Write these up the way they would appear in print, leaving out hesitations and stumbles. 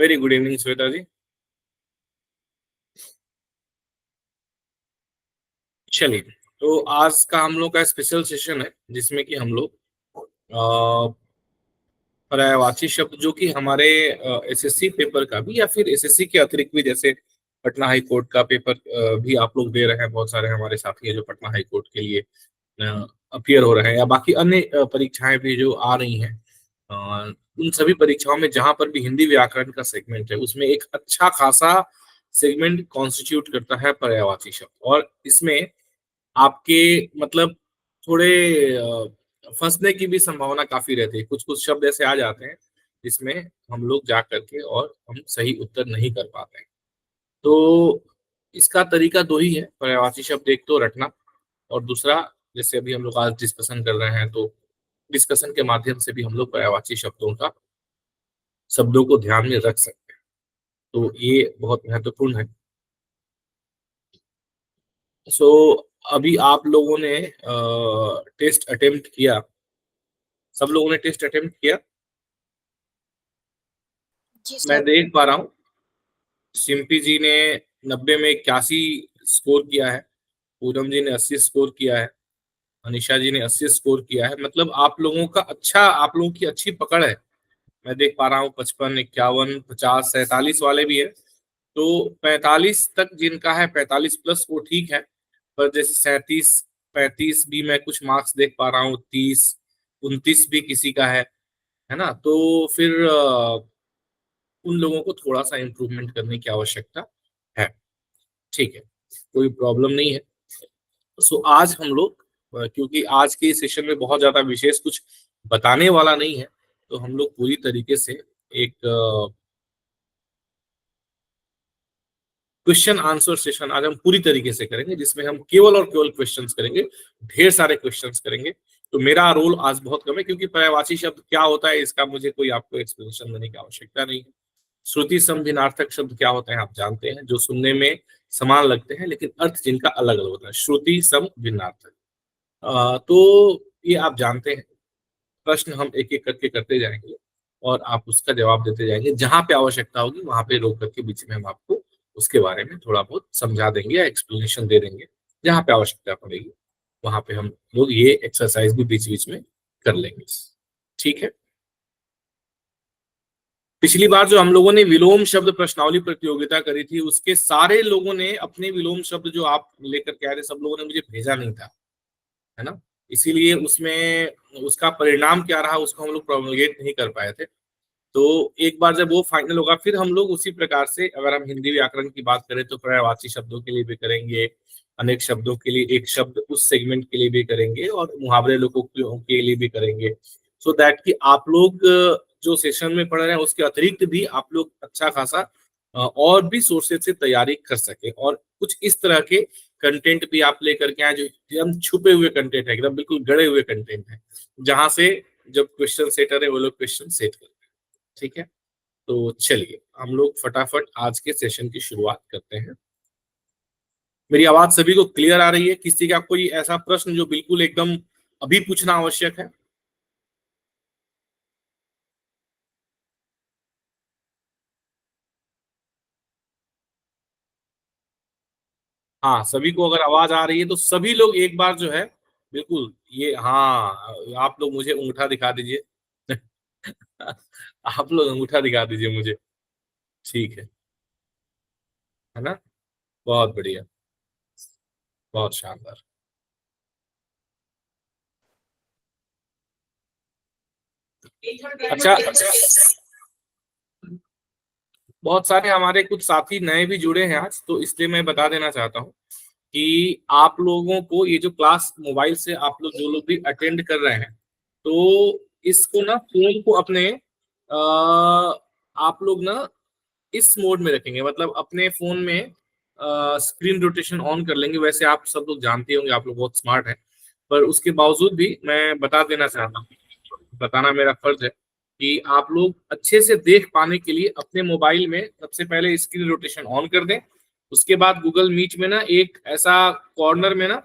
Very good evening Shweta जी। चलिए, तो आज का हम लोग का स्पेशल सेशन है जिसमें कि हम लोग पर्यायवाची शब्द जो कि हमारे एसएससी पेपर का भी या फिर एसएससी के अतिरिक्त भी, जैसे पटना हाई कोर्ट का पेपर भी आप लोग दे रहे हैं। बहुत सारे हमारे साथी हैं जो पटना हाई कोर्ट के लिए अपीयर हो रहे हैं, या बाकी अन्य परीक्षाएं भी जो आ रही हैं। अ, उन सभी परीक्षाओं में जहां पर भी हिंदी व्याकरण का सेगमेंट है, उसमें एक अच्छा खासा सेगमेंट कॉन्स्टिट्यूट करता है पर्यायवाची शब्द। और इसमें आपके मतलब थोड़े फंसने की भी संभावना काफी रहती है। कुछ कुछ शब्द ऐसे आ जाते हैं जिसमें हम लोग जा करके और हम सही उत्तर नहीं कर पाते हैं। तो इसका तरीका दो ही है, पर्यायवाची शब्द एक तो रटना, और दूसरा जैसे अभी हम लोग आज डिस्कशन कर रहे हैं, तो डिस्कशन के माध्यम से भी हम लोग पर्यायवाची शब्दों को ध्यान में रख सकते हैं। तो ये बहुत महत्वपूर्ण है। सो अभी आप लोगों ने टेस्ट अटेम्प्ट किया, सब लोगों ने टेस्ट अटेम्प्ट किया। जी मैं सर। देख पा रहा हूँ सिम्पी जी ने 90 में 81 स्कोर किया है, पूनम जी ने 80 स्कोर किया है, अनिशा जी ने 80 स्कोर किया है। मतलब आप लोगों की अच्छी पकड़ है। मैं देख पा रहा हूँ 55, 51, 50, 47 वाले भी है। तो 45 तक जिनका है, 45 प्लस, वो ठीक है। पर जैसे 37, 35 भी मैं कुछ मार्क्स देख पा रहा हूँ, 30, 29 भी किसी का है ना। तो फिर उन लोगों को थोड़ा सा इम्प्रूवमेंट करने की आवश्यकता है। ठीक है, कोई प्रॉब्लम नहीं है। सो आज हम लोग क्योंकि आज के सेशन में बहुत ज्यादा विशेष कुछ बताने वाला नहीं है, तो हम लोग पूरी तरीके से एक क्वेश्चन आंसर सेशन आज हम पूरी तरीके से करेंगे, जिसमें हम केवल और केवल क्वेश्चंस करेंगे, ढेर सारे क्वेश्चंस करेंगे। तो मेरा रोल आज बहुत कम है, क्योंकि पर्यायवाची शब्द क्या होता है इसका मुझे कोई आपको एक्सप्लेनेशन देने की आवश्यकता नहीं है। श्रुति सम भिन्नार्थक शब्द क्या होते हैं आप जानते हैं, जो सुनने में समान लगते हैं लेकिन अर्थ जिनका अलग अलग होता है, श्रुति सम भिन्नार्थक। तो ये आप जानते हैं। प्रश्न हम एक एक करके करते जाएंगे और आप उसका जवाब देते जाएंगे। जहां पे आवश्यकता होगी वहां पे रोक करके बीच में हम आपको उसके बारे में थोड़ा बहुत समझा देंगे या एक्सप्लेनेशन दे देंगे। जहां पे आवश्यकता पड़ेगी वहां पे हम लोग ये एक्सरसाइज भी बीच बीच में कर लेंगे। ठीक है। पिछली बार जो हम लोगों ने विलोम शब्द प्रश्नावली प्रतियोगिता करी थी, उसके सारे लोगों ने अपने विलोम शब्द जो आप लेकर के आए थे, सब लोगों ने मुझे भेजा नहीं था, है ना। इसीलिए उसमें उसका परिणाम क्या रहा उसको हम लोग प्रोमोगेट नहीं कर पाए थे। तो एक बार जब वो फाइनल होगा, फिर हम लोग उसी प्रकार से, अगर हम हिंदी व्याकरण की बात करें तो पर्यायवाची शब्दों के लिए भी करेंगे, अनेक शब्दों के लिए एक शब्द उस सेगमेंट के लिए भी करेंगे, और मुहावरे लोगों के लिए भी करेंगे। सो दैट कि आप लोग जो सेशन में पढ़ रहे हैं उसके अतिरिक्त भी आप लोग अच्छा खासा और भी सोर्सेज से तैयारी कर सके, और कुछ इस तरह के कंटेंट भी आप लेकर के आए जो एकदम छुपे हुए कंटेंट है, एकदम बिल्कुल गड़े हुए कंटेंट है, जहां से जब क्वेश्चन सेटर है वो लोग क्वेश्चन सेट करते हैं। ठीक है। तो चलिए हम लोग फटाफट आज के सेशन की शुरुआत करते हैं। मेरी आवाज सभी को क्लियर आ रही है? किसी का कोई ऐसा प्रश्न जो बिल्कुल एकदम अभी पूछना आवश्यक है? हाँ, सभी को अगर आवाज आ रही है तो सभी लोग एक बार जो है, बिल्कुल ये, हाँ, आप लोग मुझे अंगूठा दिखा दीजिए। आप लोग अंगूठा दिखा दीजिए मुझे। ठीक है ना। बहुत बढ़िया, बहुत शानदार। अच्छा, बहुत सारे हमारे कुछ साथी नए भी जुड़े हैं आज, तो इसलिए मैं बता देना चाहता हूँ कि आप लोगों को ये जो क्लास मोबाइल से आप लोग जो लोग भी अटेंड कर रहे हैं, तो इसको ना फोन को अपने आप लोग ना इस मोड में रखेंगे, मतलब अपने फोन में स्क्रीन रोटेशन ऑन कर लेंगे। वैसे आप सब लोग जानते होंगे, आप लोग बहुत स्मार्ट हैं, पर उसके बावजूद भी मैं बता देना चाहता हूँ, बताना मेरा फर्ज है कि आप लोग अच्छे से देख पाने के लिए अपने मोबाइल में सबसे पहले स्क्रीन रोटेशन ऑन कर दें। उसके बाद गूगल मीट में ना एक ऐसा कॉर्नर में ना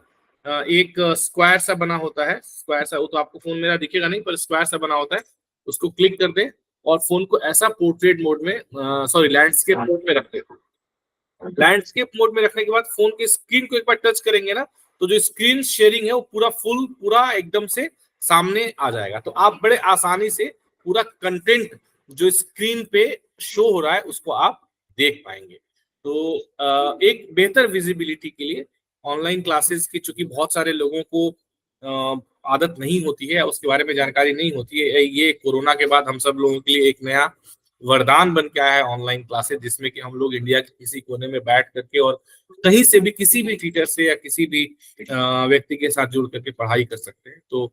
एक स्क्वायर सा बना होता है, स्क्वायर सा, वो तो आपको फोन मेरा दिखेगा नहीं, पर स्क्वायर सा बना होता है, उसको क्लिक कर दें। और फोन को ऐसा पोर्ट्रेट मोड में, सॉरी लैंडस्केप मोड में रख देते हैं। लैंडस्केप मोड में रखने के बाद फोन की स्क्रीन को एक बार टच करेंगे ना, तो जो स्क्रीन शेयरिंग है वो पूरा एकदम से सामने आ जाएगा। तो आप बड़े आसानी से पूरा कंटेंट जो स्क्रीन पे शो हो रहा है उसको आप देख पाएंगे। तो एक बेहतर विजिबिलिटी के लिए ऑनलाइन क्लासेस की, चूंकि बहुत सारे लोगों को आदत नहीं होती है, उसके बारे में जानकारी नहीं होती है, ये कोरोना के बाद हम सब लोगों के लिए एक नया वरदान बन के आया है ऑनलाइन क्लासेस, जिसमें कि हम लोग इंडिया के किसी कोने में बैठ करके और कहीं से भी किसी भी टीचर से या किसी भी व्यक्ति के साथ जुड़ करके पढ़ाई कर सकते हैं। तो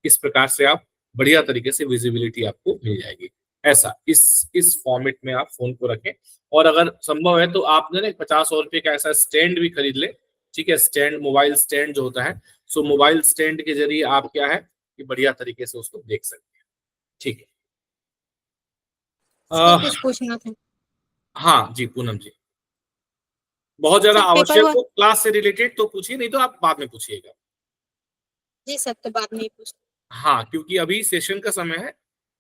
इस प्रकार से आप बढ़िया तरीके से विजिबिलिटी आपको मिल जाएगी। ऐसा इस फॉर्मेट में आप फोन को रखें, और अगर संभव है तो आप ना 50-100 रुपए का ऐसा स्टैंड भी खरीद ले, ठीक है, स्टैंड, मोबाइल स्टैंड जो होता है, सो मोबाइल स्टैंड के जरिए आप क्या है कि बढ़िया तरीके से उसको देख सकते हैं। ठीक है। कुछ पूछना था। हाँ जी पूनम जी, बहुत ज्यादा सर पेपर आवश्यक हो क्लास से रिलेटेड तो पूछिए, नहीं तो आप बाद में पूछिएगा। जी सर, तो बाद में पूछ। हाँ, क्योंकि अभी सेशन का समय है,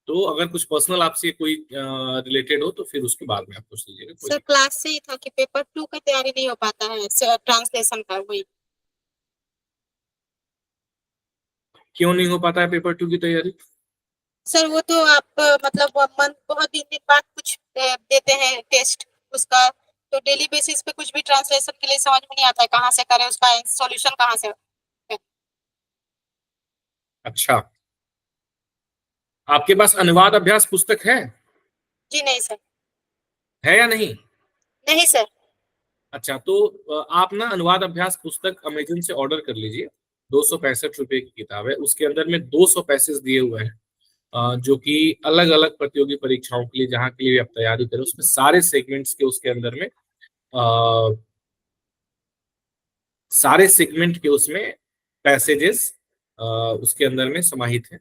तो अगर कुछ पर्सनल आपसे कोई रिलेटेड हो तो फिर उसके बाद में आप पूछ लीजिएगा। सर क्लास से ही था कि पेपर 2 का तैयारी नहीं हो पाता है, ट्रांसलेशन का, वही। क्यों नहीं हो पाता है पेपर 2 की तैयारी? सर वो तो आप मतलब मंथ बहुत दिन बाद कुछ देते हैं टेस्ट उसका, तो डेली बेसिस पे कुछ भी ट्रांसलेशन के लिए समझ में नहीं आता है कहाँ से करें, उसका सॉल्यूशन कहाँ से। अच्छा, आपके पास अनुवाद अभ्यास पुस्तक है? जी नहीं सर। है या नहीं? नहीं सर। अच्छा, तो आप ना अनुवाद अभ्यास पुस्तक अमेजन से ऑर्डर कर लीजिए। 265 रुपए की किताब है, उसके अंदर में 200 पैसेज दिए हुए हैं, जो कि अलग अलग प्रतियोगी परीक्षाओं के लिए, जहाँ के लिए आप तैयारी करें, उसमें सारे सेगमेंट्स के उसके अंदर में सारे सेगमेंट के उसमें पैसेजेस उसके अंदर में समाहित है।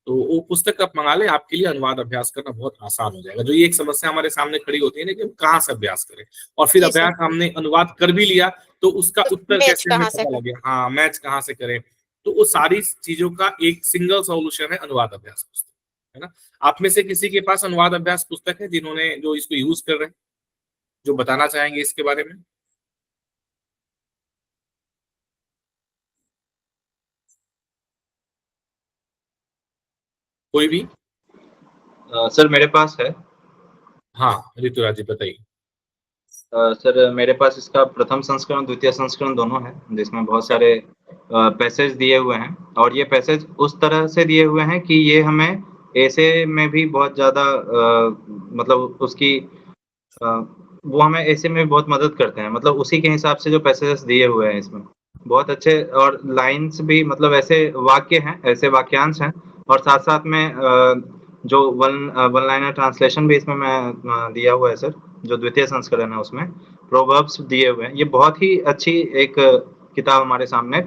तो वो पुस्तक आप मंगा लें, आपके लिए अनुवाद अभ्यास करना बहुत आसान हो जाएगा। जो ये एक समस्या हमारे सामने खड़ी होती है ना कि हम कहाँ से अभ्यास करें, और फिर जी सर। अभ्यास हमने अनुवाद कर भी लिया तो उसका तो उत्तर मैच कैसे हमें कहाँ से पता करें। लगे, हाँ मैच कहाँ से करें। तो वो सारी चीजों का एक सिंगल सॉल्यूशन है अनुवाद अभ्यास पुस्तक, है ना। आप में से किसी के पास अनुवाद अभ्यास पुस्तक है जिन्होंने जो इसको यूज कर रहे हैं, जो बताना चाहेंगे इसके बारे में? कोई भी? सर मेरे पास है। हाँ ऋतुराज जी बताइए। सर मेरे पास इसका प्रथम संस्करण द्वितीय संस्करण दोनों है, जिसमें बहुत सारे पैसेज दिए हुए हैं, और ये पैसेज उस तरह से दिए हुए हैं कि ये हमें ऐसे में भी बहुत ज़्यादा मतलब उसकी वो हमें ऐसे में बहुत मदद करते हैं, मतलब उसी के हिसाब से जो पैसेजेस दिए हुए हैं इसमें बहुत अच्छे, और लाइन्स भी मतलब ऐसे वाक्य हैं, ऐसे वाक्यांश हैं, और साथ-साथ में जो वन लाइनर ट्रांसलेशन भी इसमें मैं दिया हुआ है सर, जो द्वितीय संस्करण है उसमें प्रोवर्ब्स दिए हुए हैं। ये बहुत ही अच्छी एक किताब हमारे सामने,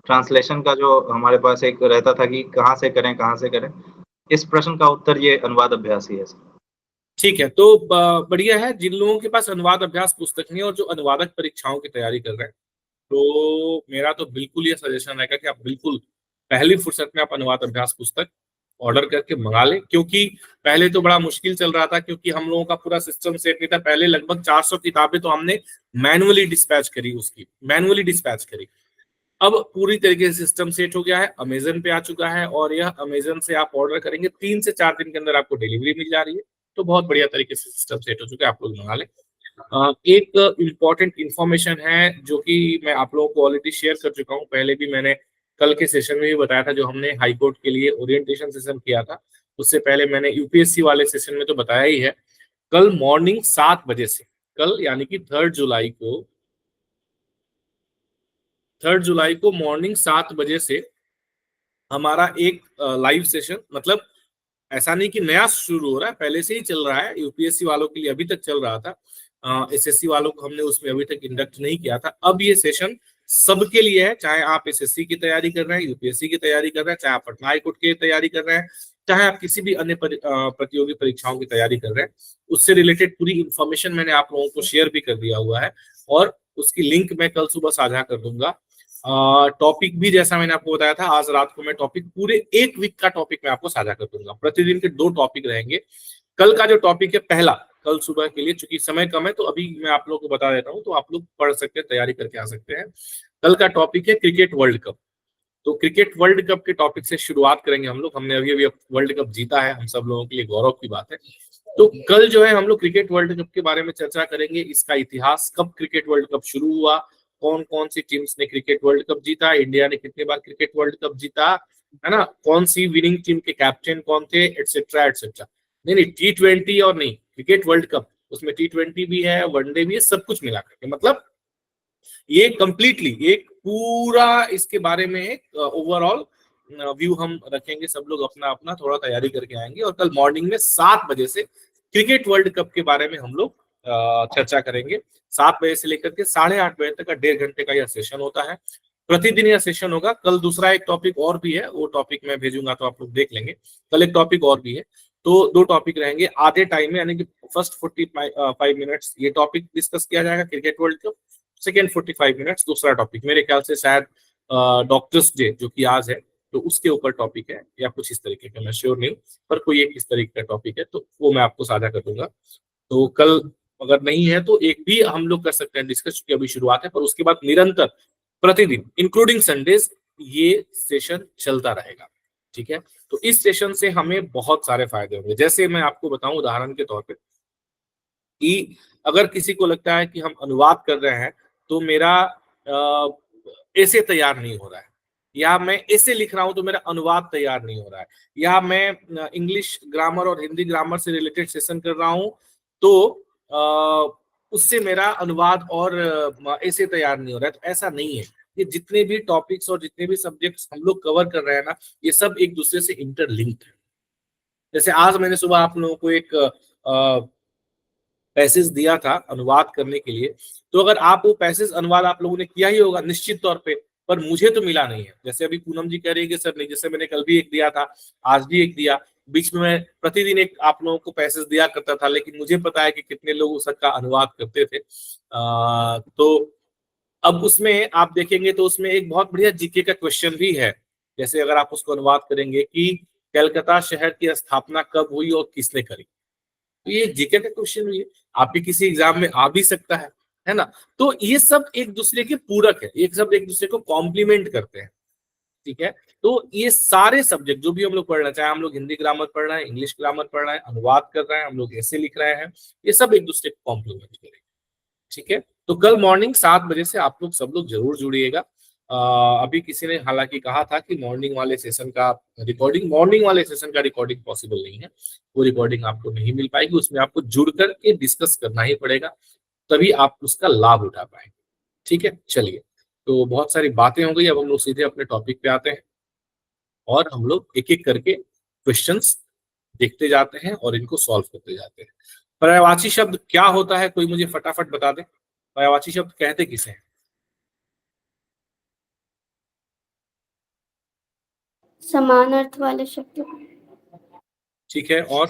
ट्रांसलेशन का जो हमारे पास एक रहता था कि कहाँ से करें, इस प्रश्न का उत्तर ये अनुवाद अभ्यास ही है सर। ठीक है, तो बढ़िया है। जिन लोगों के पास अनुवाद अभ्यास पुस्तक नहीं है और जो अनुवादक परीक्षाओं की तैयारी कर रहे हैं, तो मेरा तो बिल्कुल ये सजेशन रहेगा कि आप बिल्कुल पहली फुर्सत में आप अनुवाद अभ्यास पुस्तक ऑर्डर करके मंगा लें, क्योंकि पहले तो बड़ा मुश्किल चल रहा था, क्योंकि हम लोगों का पूरा सिस्टम सेट नहीं था। पहले लगभग 400 किताबें तो हमने मैनुअली डिस्पैच करी। अब पूरी तरीके से सिस्टम सेट हो गया है, अमेजन पे आ चुका है, और यह अमेजन से आप ऑर्डर करेंगे 3 से 4 दिन के अंदर आपको डिलीवरी मिल जा रही है। तो बहुत बढ़िया तरीके से सिस्टम सेट हो चुका है, आप लोग मंगा लें। एक इम्पॉर्टेंट इंफॉर्मेशन है जो कि मैं आप लोगों को ऑलरेडी शेयर कर चुका हूँ, पहले भी मैंने कल के सेशन में भी बताया था, जो हमने हाई कोर्ट के लिए ओरिएंटेशन सेशन किया था, उससे पहले मैंने यूपीएससी वाले सेशन में तो बताया ही है। कल मॉर्निंग 7 बजे से, कल यानी कि 3 जुलाई को मॉर्निंग 7 बजे से हमारा एक लाइव सेशन, मतलब ऐसा नहीं कि नया शुरू हो रहा है, पहले से ही चल रहा है। यूपीएससी वालों के लिए अभी तक चल रहा था, एसएससी वालों को हमने उसमें अभी तक इंडक्ट नहीं किया था। अब ये सेशन सबके लिए है, चाहे आप एसएससी की तैयारी कर रहे हैं, यूपीएससी की तैयारी कर रहे हैं, चाहे आप पटना हाईकोर्ट की तैयारी कर रहे हैं, चाहे आप किसी भी अन्य प्रतियोगी परीक्षाओं की तैयारी कर रहे हैं। उससे रिलेटेड पूरी इंफॉर्मेशन मैंने आप लोगों को शेयर भी कर दिया हुआ है, और उसकी लिंक मैं कल सुबह साझा कर दूंगा। टॉपिक भी जैसा मैंने आपको बताया था, आज रात को मैं टॉपिक पूरे 1 वीक का टॉपिक मैं आपको साझा कर दूंगा। प्रतिदिन के 2 टॉपिक रहेंगे। कल का जो टॉपिक है पहला, कल सुबह के लिए, चूंकि समय कम है तो अभी मैं आप लोगों को बता देता हूँ, तो आप लोग पढ़ सकते हैं, तैयारी करके आ सकते हैं। कल का टॉपिक है क्रिकेट वर्ल्ड कप। तो क्रिकेट वर्ल्ड कप के टॉपिक से शुरुआत करेंगे हम लोग। हमने अभी वर्ल्ड कप जीता है, हम सब लोगों के लिए गौरव की बात है। तो कल जो है हम लोग क्रिकेट वर्ल्ड कप के बारे में चर्चा करेंगे, इसका इतिहास, कब क्रिकेट वर्ल्ड कप शुरू हुआ, कौन कौन सी टीम्स ने क्रिकेट वर्ल्ड कप जीता, इंडिया ने कितने बार क्रिकेट वर्ल्ड कप जीता, है ना, कौन सी विनिंग टीम के कैप्टन कौन थे, एटसेट्रा एटसेट्रा। नहीं, T20 और नहीं, क्रिकेट वर्ल्ड कप, उसमें T20 भी है, वनडे भी है, सब कुछ मिला करके, मतलब ये कंप्लीटली एक पूरा इसके बारे में एक ओवरऑल व्यू हम रखेंगे। सब लोग अपना अपना थोड़ा तैयारी करके आएंगे और कल मॉर्निंग में 7 बजे से क्रिकेट वर्ल्ड कप के बारे में हम लोग चर्चा करेंगे। 7 बजे से लेकर के 8:30 बजे तक का 1.5 घंटे का यह सेशन होता है। प्रतिदिन यह सेशन होगा। कल दूसरा एक टॉपिक और भी है, वो टॉपिक मैं भेजूंगा तो आप लोग देख लेंगे। कल एक टॉपिक और भी है, तो 2 टॉपिक रहेंगे आधे टाइम में, यानी कि फर्स्ट 45 मिनट्स ये टॉपिक डिस्कस किया जाएगा cricket world cup, second 45 minutes दूसरा टॉपिक, मेरे ख्याल से शायद डॉक्टर्स डे जो कि आज है तो उसके ऊपर टॉपिक है या कुछ इस तरीके का, मैं श्योर नहीं, पर कोई एक इस तरीके का टॉपिक है, तो वो मैं आपको साझा कर दूंगा। तो कल अगर नहीं है तो एक भी हम लोग कर सकते हैं डिस्कस, क्योंकि अभी शुरुआत है, पर उसके बाद निरंतर प्रतिदिन इंक्लूडिंग संडेज ये सेशन चलता रहेगा। ठीक है, तो इस सेशन से हमें बहुत सारे फायदे होंगे। जैसे मैं आपको बताऊं उदाहरण के तौर पे, कि अगर किसी को लगता है कि हम अनुवाद कर रहे हैं तो मेरा ऐसे तैयार नहीं हो रहा है, या मैं ऐसे लिख रहा हूं तो मेरा अनुवाद तैयार नहीं हो रहा है, या मैं इंग्लिश ग्रामर और हिंदी ग्रामर से रिलेटेड सेशन कर रहा हूं तो उससे मेरा अनुवाद और ऐसे तैयार नहीं हो रहा है, तो ऐसा नहीं है। ये जितने भी टॉपिक्स और जितने भी सब्जेक्ट्स हम लोग कवर कर रहे हैं ना, ये सब एक दूसरे से इंटरलिंक्ड है। जैसे आज मैंने सुबह आप लोगों को एक पैसेज दिया था अनुवाद करने के लिए, तो अगर आप वो पैसेज अनुवाद आप लोगों ने किया ही होगा निश्चित तौर पे, पर मुझे तो मिला नहीं है। जैसे अभी पूनम जी कह रही है कि सर नहीं, जैसे मैंने कल भी एक दिया था, आज भी एक दिया, बीच में मैं प्रतिदिन एक आप लोगों को पैसेज दिया करता था, लेकिन मुझे पता है कि कितने लोग उसका अनुवाद करते थे। तो अब उसमें आप देखेंगे तो उसमें एक बहुत बढ़िया जीके का क्वेश्चन भी है। जैसे अगर आप उसको अनुवाद करेंगे कि कलकत्ता शहर की स्थापना कब हुई और किसने करी, तो ये जीके का क्वेश्चन हुई है, आपके किसी एग्जाम में आ भी सकता है ना। तो ये सब एक दूसरे के पूरक है, एक सब एक दूसरे को कॉम्प्लीमेंट करते हैं। ठीक है, तो ये सारे सब्जेक्ट जो भी हम लोग पढ़ रहे हैं, चाहे हम लोग हिंदी ग्रामर पढ़ रहे हैं, इंग्लिश ग्रामर पढ़ रहे हैं, अनुवाद कर रहे हैं, हम लोग ऐसे लिख रहे हैं, ये सब एक दूसरे को कॉम्प्लीमेंट करेंगे। ठीक है, तो कल मॉर्निंग 7 बजे से आप लोग सब लोग जरूर जुड़िएगा। अभी किसी ने हालांकि कहा था कि मॉर्निंग वाले सेशन का रिकॉर्डिंग पॉसिबल नहीं है, वो रिकॉर्डिंग आपको नहीं मिल पाएगी, उसमें आपको जुड़ करके डिस्कस करना ही पड़ेगा, तभी आप उसका लाभ उठा पाएंगे। ठीक है, चलिए, तो बहुत सारी बातें हो गई, अब हम लोग सीधे अपने टॉपिक पे आते हैं और हम लोग एक एक करके क्वेश्चंस देखते जाते हैं और इनको सॉल्व करते जाते हैं। पर्यायवाची शब्द क्या होता है, कोई मुझे फटाफट बता दे, पर्यायवाची शब्द कहते किसे हैं? समान अर्थ वाले शब्द। ठीक है, और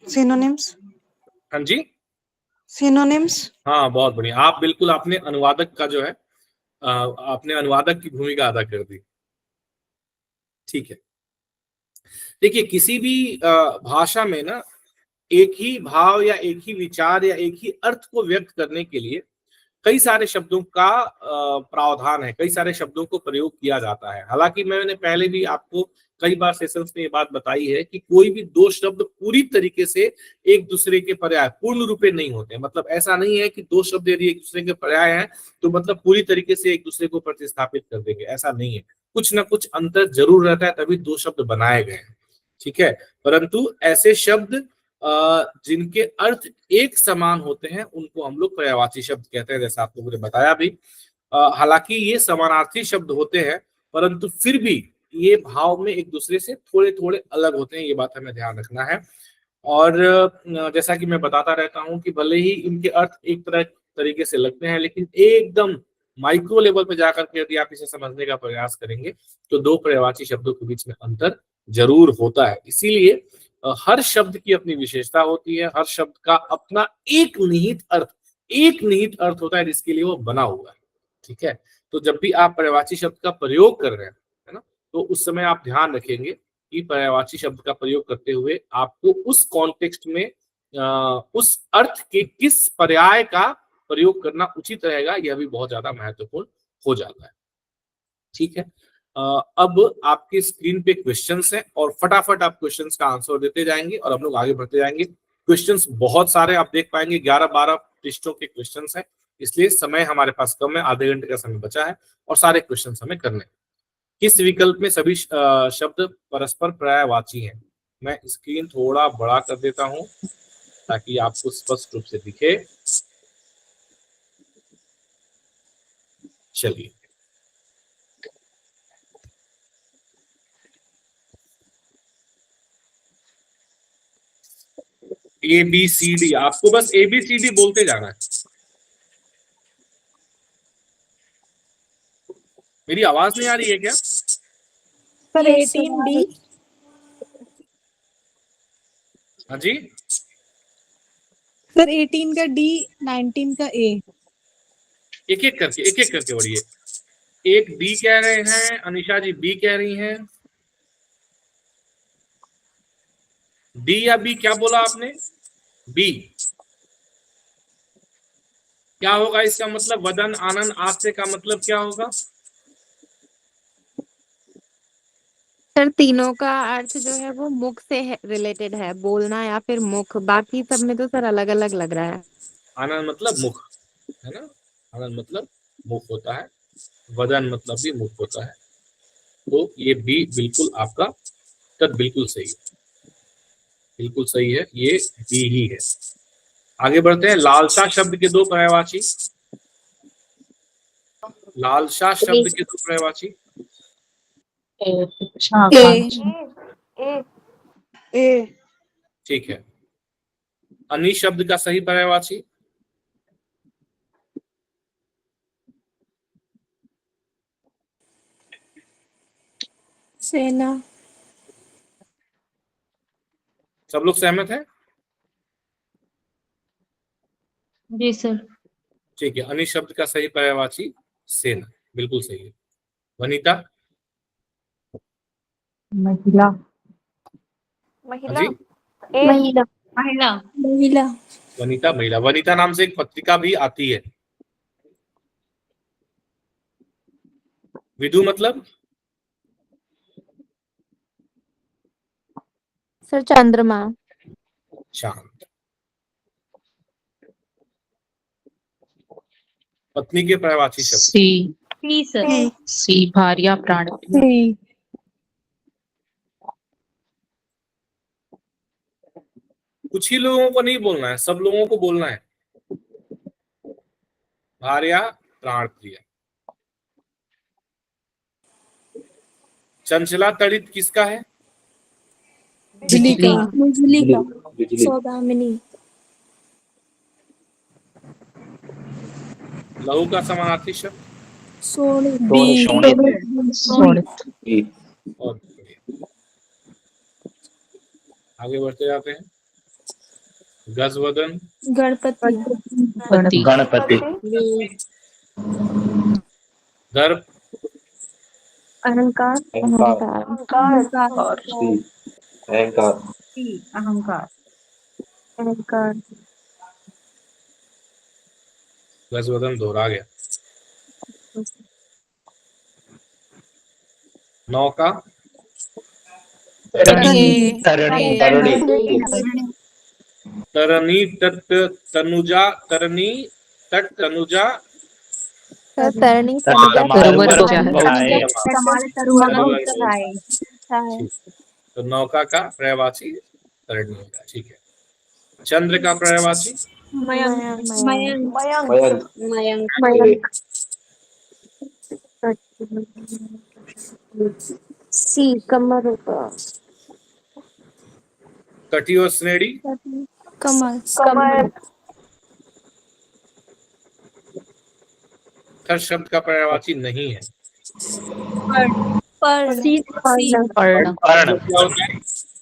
सिनोनिम्स। हाँ जी, सिनोनिम्स। हाँ बहुत बढ़िया, आप बिल्कुल आपने अनुवादक का जो है आपने अनुवादक की भूमिका अदा कर दी। ठीक है, देखिए किसी भी भाषा में ना एक ही भाव या एक ही विचार या एक ही अर्थ को व्यक्त करने के लिए कई सारे शब्दों का प्रावधान है, कई सारे शब्दों को प्रयोग किया जाता है। हालांकि मैंने पहले भी आपको कई बार सेशंस में ये बात बताई है कि कोई भी 2 शब्द पूरी तरीके से एक दूसरे के पर्याय पूर्ण रूपे नहीं होते। मतलब ऐसा नहीं है कि 2 शब्द यदि एक दूसरे के पर्याय हैं तो मतलब पूरी तरीके से एक दूसरे को प्रतिस्थापित कर देंगे, ऐसा नहीं है। कुछ ना कुछ अंतर जरूर रहता है, तभी 2 शब्द बनाए गए हैं। ठीक है, परंतु ऐसे शब्द जिनके अर्थ एक समान होते हैं उनको हम लोग पर्यायवाची शब्द कहते हैं, जैसा आप लोगों ने बताया भी। हालांकि ये समानार्थी शब्द होते हैं, परंतु फिर भी ये भाव में एक दूसरे से थोड़े थोड़े अलग होते हैं, ये बात हमें ध्यान रखना है। और जैसा कि मैं बताता रहता हूं कि भले ही इनके अर्थ एक तरीके से लगते हैं, लेकिन एकदम माइक्रो लेवल पे जाकर के यदि आप इसे समझने का प्रयास करेंगे तो 2 पर्यायवाची शब्दों के बीच में अंतर जरूर होता है। इसीलिए हर शब्द की अपनी विशेषता होती है, हर शब्द का अपना एक निहित अर्थ होता है जिसके लिए वो बना हुआ है। ठीक है, तो जब भी आप पर्यायवाची शब्द का प्रयोग कर रहे हैं, है ना, तो उस समय आप ध्यान रखेंगे कि पर्यायवाची शब्द का प्रयोग करते हुए आपको उस कॉन्टेक्स्ट में उस अर्थ के किस पर्याय का प्रयोग करना उचित रहेगा, यह भी बहुत ज्यादा महत्वपूर्ण हो जाता है। ठीक है, अब आपकी स्क्रीन पे क्वेश्चंस हैं और फटाफट आप क्वेश्चंस का आंसर देते जाएंगे और हम लोग आगे बढ़ते जाएंगे। क्वेश्चंस बहुत सारे आप देख पाएंगे, 11-12 पृष्ठों के क्वेश्चंस हैं, इसलिए समय हमारे पास कम है, आधे घंटे का समय बचा है और सारे क्वेश्चंस हमें करने हैं। किस विकल्प में सभी शब्द परस्पर पर्यायवाची हैं? मैं स्क्रीन थोड़ा बड़ा कर देता हूं ताकि आपको स्पष्ट रूप से दिखे। चलिए, ABCD, आपको बस ABCD बोलते जाना है। मेरी आवाज नहीं आ रही है क्या? Sir 18D। हाँ जी, सर 18 का D, 19 का A। एक एक करके बढ़िए। एक D कह रहे हैं, अनिशा जी B कह रही हैं। D या B, क्या बोला आपने? B। क्या होगा इसका मतलब? वदन, आनंद, आस्ते का मतलब क्या होगा? सर तीनों का अर्थ जो है वो मुख से रिलेटेड है, बोलना या फिर मुख। बाकी सब में तो सर अलग अलग लग रहा है। आनंद मतलब मुख, है ना, आनंद मतलब मुख होता है, वदन मतलब भी मुख होता है। तो ये B बिल्कुल आपका उत्तर बिल्कुल सही है, बिल्कुल सही है, ये B ही है। आगे बढ़ते हैं। लालसा शब्द के दो पर्यायवाची। लालसा शब्द के दो पर्यायवाची। A। ठीक है। अनि शब्द का सही पर्यायवाची। सेना। सब लोग सहमत हैं? जी सर। ठीक है, अनि शब्द का सही पर्यायवाची सेना, बिल्कुल सही है। वनिता? महिला। महिला। जी, महिला। महिला। महिला। वनिता महिला। वनिता नाम से एक पत्रिका भी आती है। विदु मतलब? सर चंद्रमा। शांत। पत्नी के पर्यायवाची शब्द। सी सर। सी भार्या प्राण। कुछ ही लोगों को नहीं बोलना है, सब लोगों को बोलना है। भार्या प्राण प्रिय। चंचला तड़ित किसका है? बिजली का। बिजली का। सौदामिनी। लहू का समानार्थी शब्द। और आगे बढ़ते जाते हैं। गजवदन। गणपति। गणपति। दर्प। अहंकार। और अहंकार। अहंकार। गजवदन दोहरा गया। नौका। तरणी। तरनी तट तनुजा। तरनी तट तनुजा। सर तरणी तो नौका का पर्यायवाची तरणी होगा। ठीक है। चंद्र का पर्यायवाची। मयंक। सी कमर होगा। कटी और श्रेणी। कमर। खर शब्द का पर्यायवाची नहीं है। पर्ण। क्या होता है?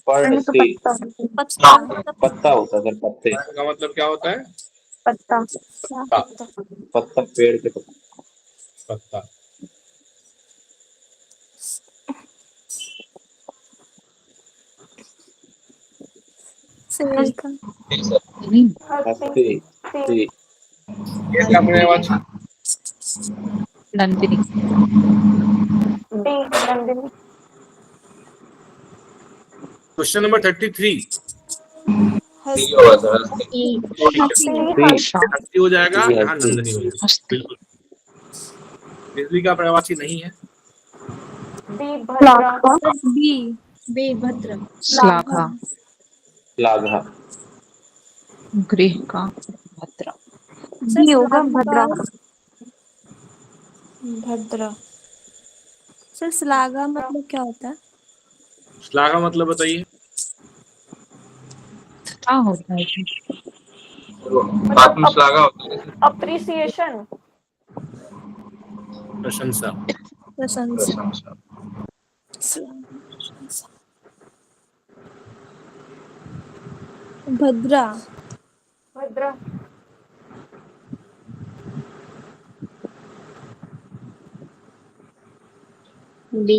पर्णसी पत्ता पत्ता होता है सर, पत्ते। का मतलब क्या होता है? पत्ता पत्ता पेड़ के पत्ते। पत्ता। सेब का हस्ती सी ये क्या पर्यायवाची? नंदिनी नंदिनी क्वेश्चन नंबर 33 सी होगा सर, हस्ती। हस्ती हो जाएगा, हस्ती। यहाँ नंदिनी हो जाएगा। हस्ती बिल्कुल। बिजली का पर्यायवाची नहीं है। बी भद्र श्लाघा लाघा गृह का भद्रा बी होगा भद्रा भद्र। सर श्लाघा मतलब क्या होता है? श्लाघा मतलब बताइए। क्या होता है जी? आत्मश्लाघा होता है सर। अप्रिसिएशन प्रशंसा। प्रशंसा। प्रशंसा। भद्रा भद्रा बी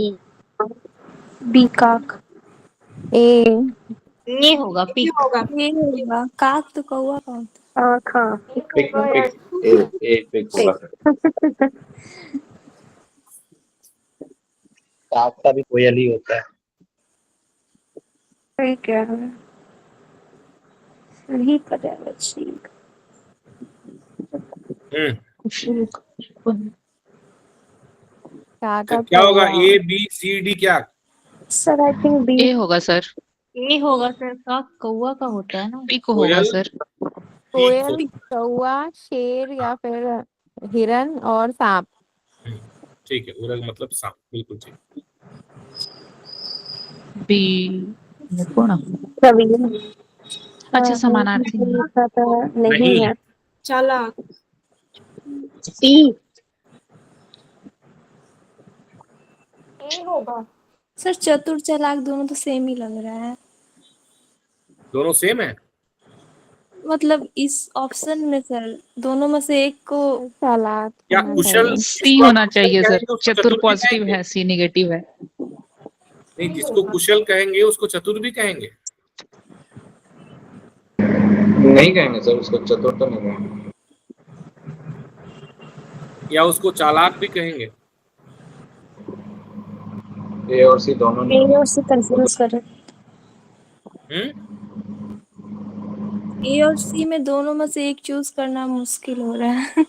बी काक ए ये होगा पी ये होगा। काक तो कौवा का होता है। आँख हाँ पिक पिक ए पिक होगा सर। काक का भी कोयल ही होता है। सही कह रहे हैं सही पर्यायवाची कुशल क्या क्या का होगा? कौवा। ए बी सी डी क्या? सर आई थिंक बी ए होगा सर, ये होगा सर, का कौवा का होता है ना। पी को होगा कोयल, सर। कोयल, कौवा, शेर या फिर हिरन और सांप। ठीक है, उरग मतलब सांप। बिल्कुल ठीक। बी निपुण प्रवीण अच्छा समानार्थी नहीं। लिखा तो नहीं नहीं। है चालाक। सी ए होगा सर चतुर चालाक दोनों तो सेम ही लग रहा है। दोनों सेम है। मतलब इस ऑप्शन में सर दोनों में से एक को चालाक क्या होना कुशल? चाहिए। सी जिसको आप होना कुशल चाहिए सर, कहेंगे, उसको चतुर भी पॉजिटिव कहेंगे। है, सी नेगेटिव है। नहीं, जिसको कुशल कहेंगे उसको चतुर भी कहेंगे। नहीं कहेंगे सर, उसको चतुर तो नहीं कहेंगे। या उसको चालाक भी कहेंगे। ए और सी दोनों ए नहीं और सी कंफ्यूज कर ए और सी में दोनों में से एक चूज करना मुश्किल हो रहा है।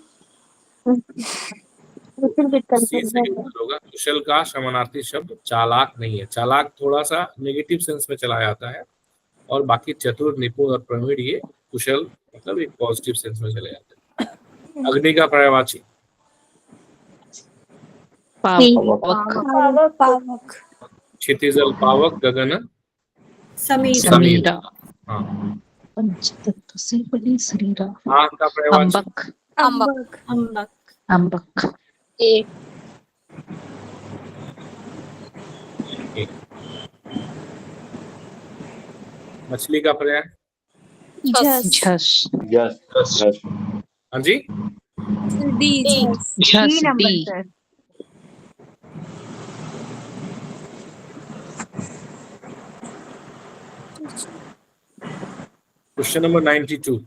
फिर भी सी कंफ्यूज सही उत्तर होगा। कुशल का समानार्थी शब्द चालाक नहीं है। चालाक थोड़ा सा नेगेटिव सेंस में चला जाता है, और बाकी चतुर, निपुण और प्रवीण ये कुशल मतलब एक पॉजिटिव सेंस में चले जाते हैं। अग्नि का पर्यायवाची? पावक पावक। क्षितिजल पावक, गगन समीर। समीरा हाँ। पंचतत्व से बनी शरीरा आग का पर्यायवाची? अम्बक अम्बक। अम्बक। अम्बक ए मछली का पर्याय? झस। झस यस यस। हाँ जी। डी झस। झस डी क्वेश्चन नंबर 92।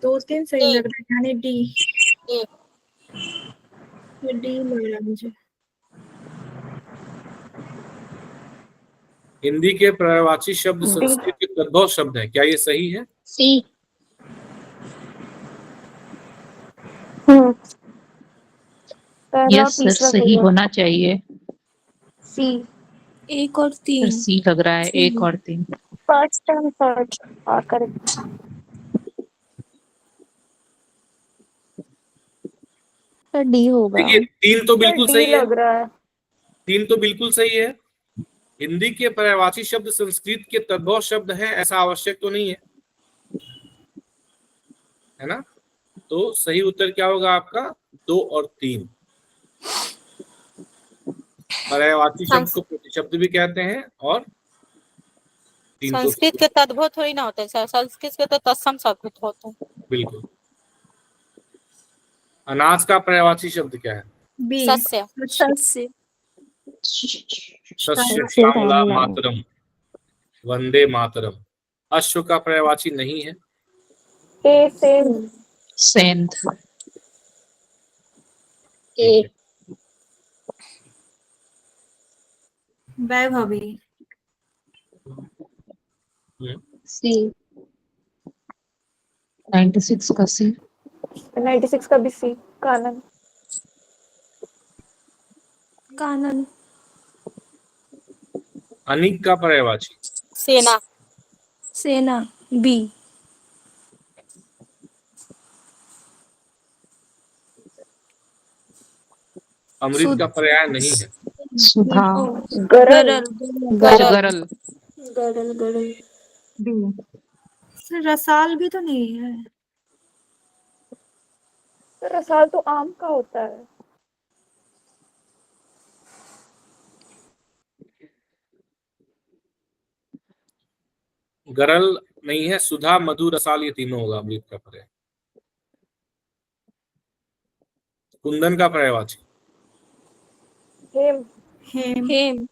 दो तीन सही लग रहा है, यानी डी। डी लग रहा है मुझे। हिंदी के पर्यायवाची शब्द संस्कृत के तद्भव शब्द है, क्या ये सही है? सी पहला यस सर, तीसरा सही होना चाहिए। सी एक और सर तीन। सी लग रहा है, एक और तीन। फर्स्ट एंड थर्ड और करेक्ट तो डी होगा। देखिए, तीन तो बिल्कुल सही है। लग रहा है तीन तो बिल्कुल सही है। हिंदी के पर्यायवाची शब्द संस्कृत के तद्भव शब्द है, ऐसा आवश्यक तो नहीं है ना? तो सही उत्तर क्या होगा आपका? 2 और 3। पर्यायवाची शब्द को प्रतिशब्द भी कहते हैं और 3 को संस्कृत के तद्भव थोड़ी ना होते हैं सर, संस्कृत के तो तत्सम शब्द होते हैं। बिल्कुल। अनाज का पर्यायवाची शब्द क्या है? बी सस्य। सस्य सस्य श्यामला मातरम, वंदे मातरम। अश्व का पर्यायवाची नहीं है। ए सेम सेंध। ठीक है। वैभवी सी 96 का सी। 96 का भी सी। कानन कानन अनिक का पर्यायवाची? सेना। सेना बी अमृत का पर्याय नहीं है। सुधा। गरल गरल गरल। गरल बी। सर रसाल भी तो नहीं है। तो रसाल तो आम का होता है। गरल नहीं है। सुधा, मधु, रसाल ये तीनों होगा अमृत का पर्याय। कुंदन का पर्यायवाची? हेम हेम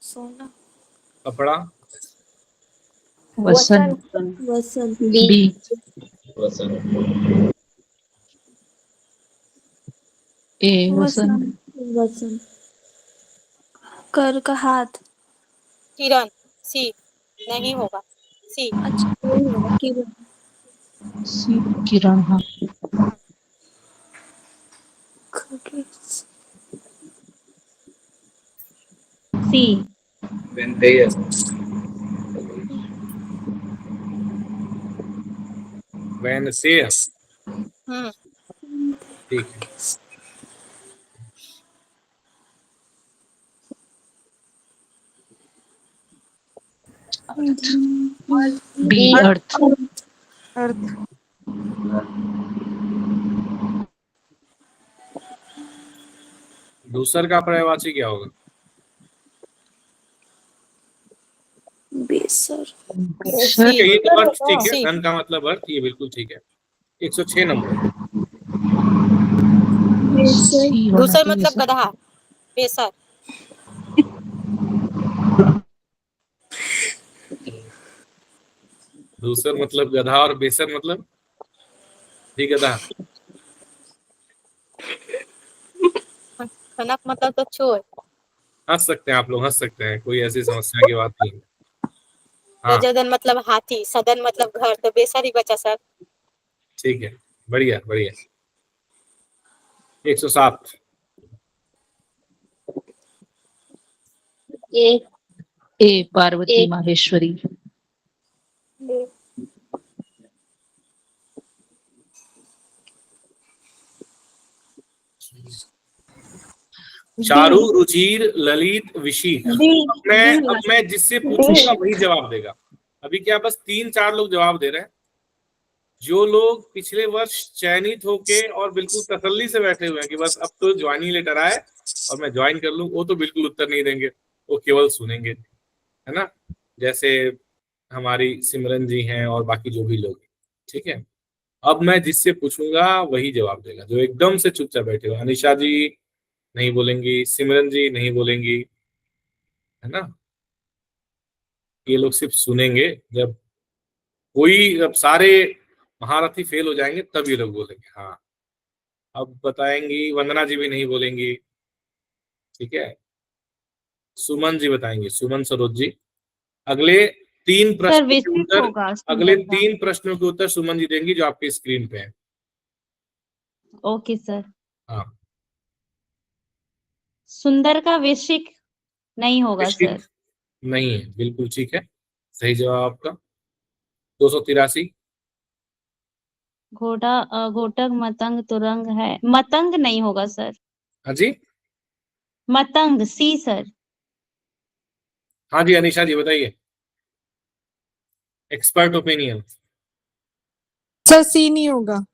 सोना कपड़ा? वसंत। वसंत बी। ए वसंत। वसंत कर का हाथ। किरण। सी नहीं होगा। सी। अच्छा वही होगा किरण। सी किरण। हाँ। सी वैनसेय। हम्म। ठीक है। बी अर्थ। अर्थ दूसर का पर्यायवाची क्या होगा? बेसर ठीक है, ये तो अर्थ ठीक है। सी। धन का मतलब अर्थ, ये बिल्कुल ठीक है। 106 नंबर। सी होना दूसर चाहिए मतलब सर। गधा। बेसर। दूसर मतलब गधा और बेसर मतलब ही गधा। कनक मतलब तो चोर। हंस सकते हैं आप लोग, हंस सकते हैं, कोई ऐसी समस्या की बात नहीं है। हाँ गजदन मतलब हाथी, सदन मतलब घर, तो बेसर ही बचा सर। ठीक है, बढ़िया बढ़िया। 107। ए पार्वती माहेश्वरी। चारू, रुचिर, ललित, विशीख। अब मैं जिससे पूछूंगा वही जवाब देगा। अभी क्या बस 3-4 लोग जवाब दे रहे हैं। जो लोग पिछले वर्ष चयनित होके और बिल्कुल तसल्ली से बैठे हुए हैं कि बस अब तो ज्वाइनिंग लेटर आए और मैं ज्वाइन कर लूं, वो तो बिल्कुल उत्तर नहीं देंगे, वो केवल सुनेंगे, है ना। जैसे हमारी सिमरन जी हैं और बाकी जो भी लोग हैं, ठीक है। अब मैं जिससे पूछूंगा वही जवाब देगा। जो एकदम से चुपचाप बैठे हो, अनिशा जी नहीं बोलेंगी, सिमरन जी नहीं बोलेंगी, है ना। ये लोग सिर्फ सुनेंगे। जब सारे महारथी फेल हो जाएंगे तब ये लोग बोलेंगे। हाँ, अब बताएंगी। वंदना जी भी नहीं बोलेंगी, ठीक है। सुमन जी बताएंगे, सुमन सरोज जी। अगले तीन सर प्रश्नों के विशिक उत्तर होगा अगले सुंदर का। 3 प्रश्नों के उत्तर सुमन जी देंगी जो आपके स्क्रीन पे है। Okay sir. हाँ, सुंदर का विशिक नहीं होगा निश्चित सर। नहीं है, बिल्कुल ठीक है। सही जवाब आपका। 283। घोटक मतंग तुरंग है, मतंग नहीं होगा सर। हाँ जी, मतंग सी सर। हाँ जी, अनिशा जी बताइए, एक्सपर्ट ओपिनियन। सर सी नहीं होगा।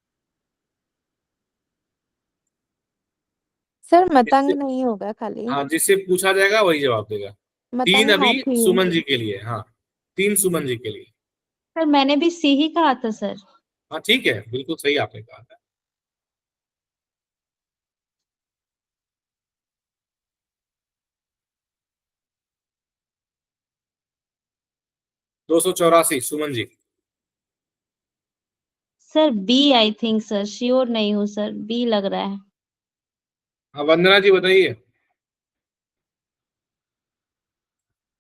सर मतंग जिससे नहीं होगा खाली। हाँ जिससे पूछा जाएगा वही जवाब देगा। 3 मतंग अभी हाथी। सुमन जी के लिए। हाँ 3 सुमन जी के लिए। सर मैंने भी सी ही कहा था सर। हाँ ठीक है, बिल्कुल सही आपने कहा था। दो 284 Suman ji. Sir B I think sir, sure नहीं हूँ सर, बी लग रहा है। हाँ वंदना जी बताइए।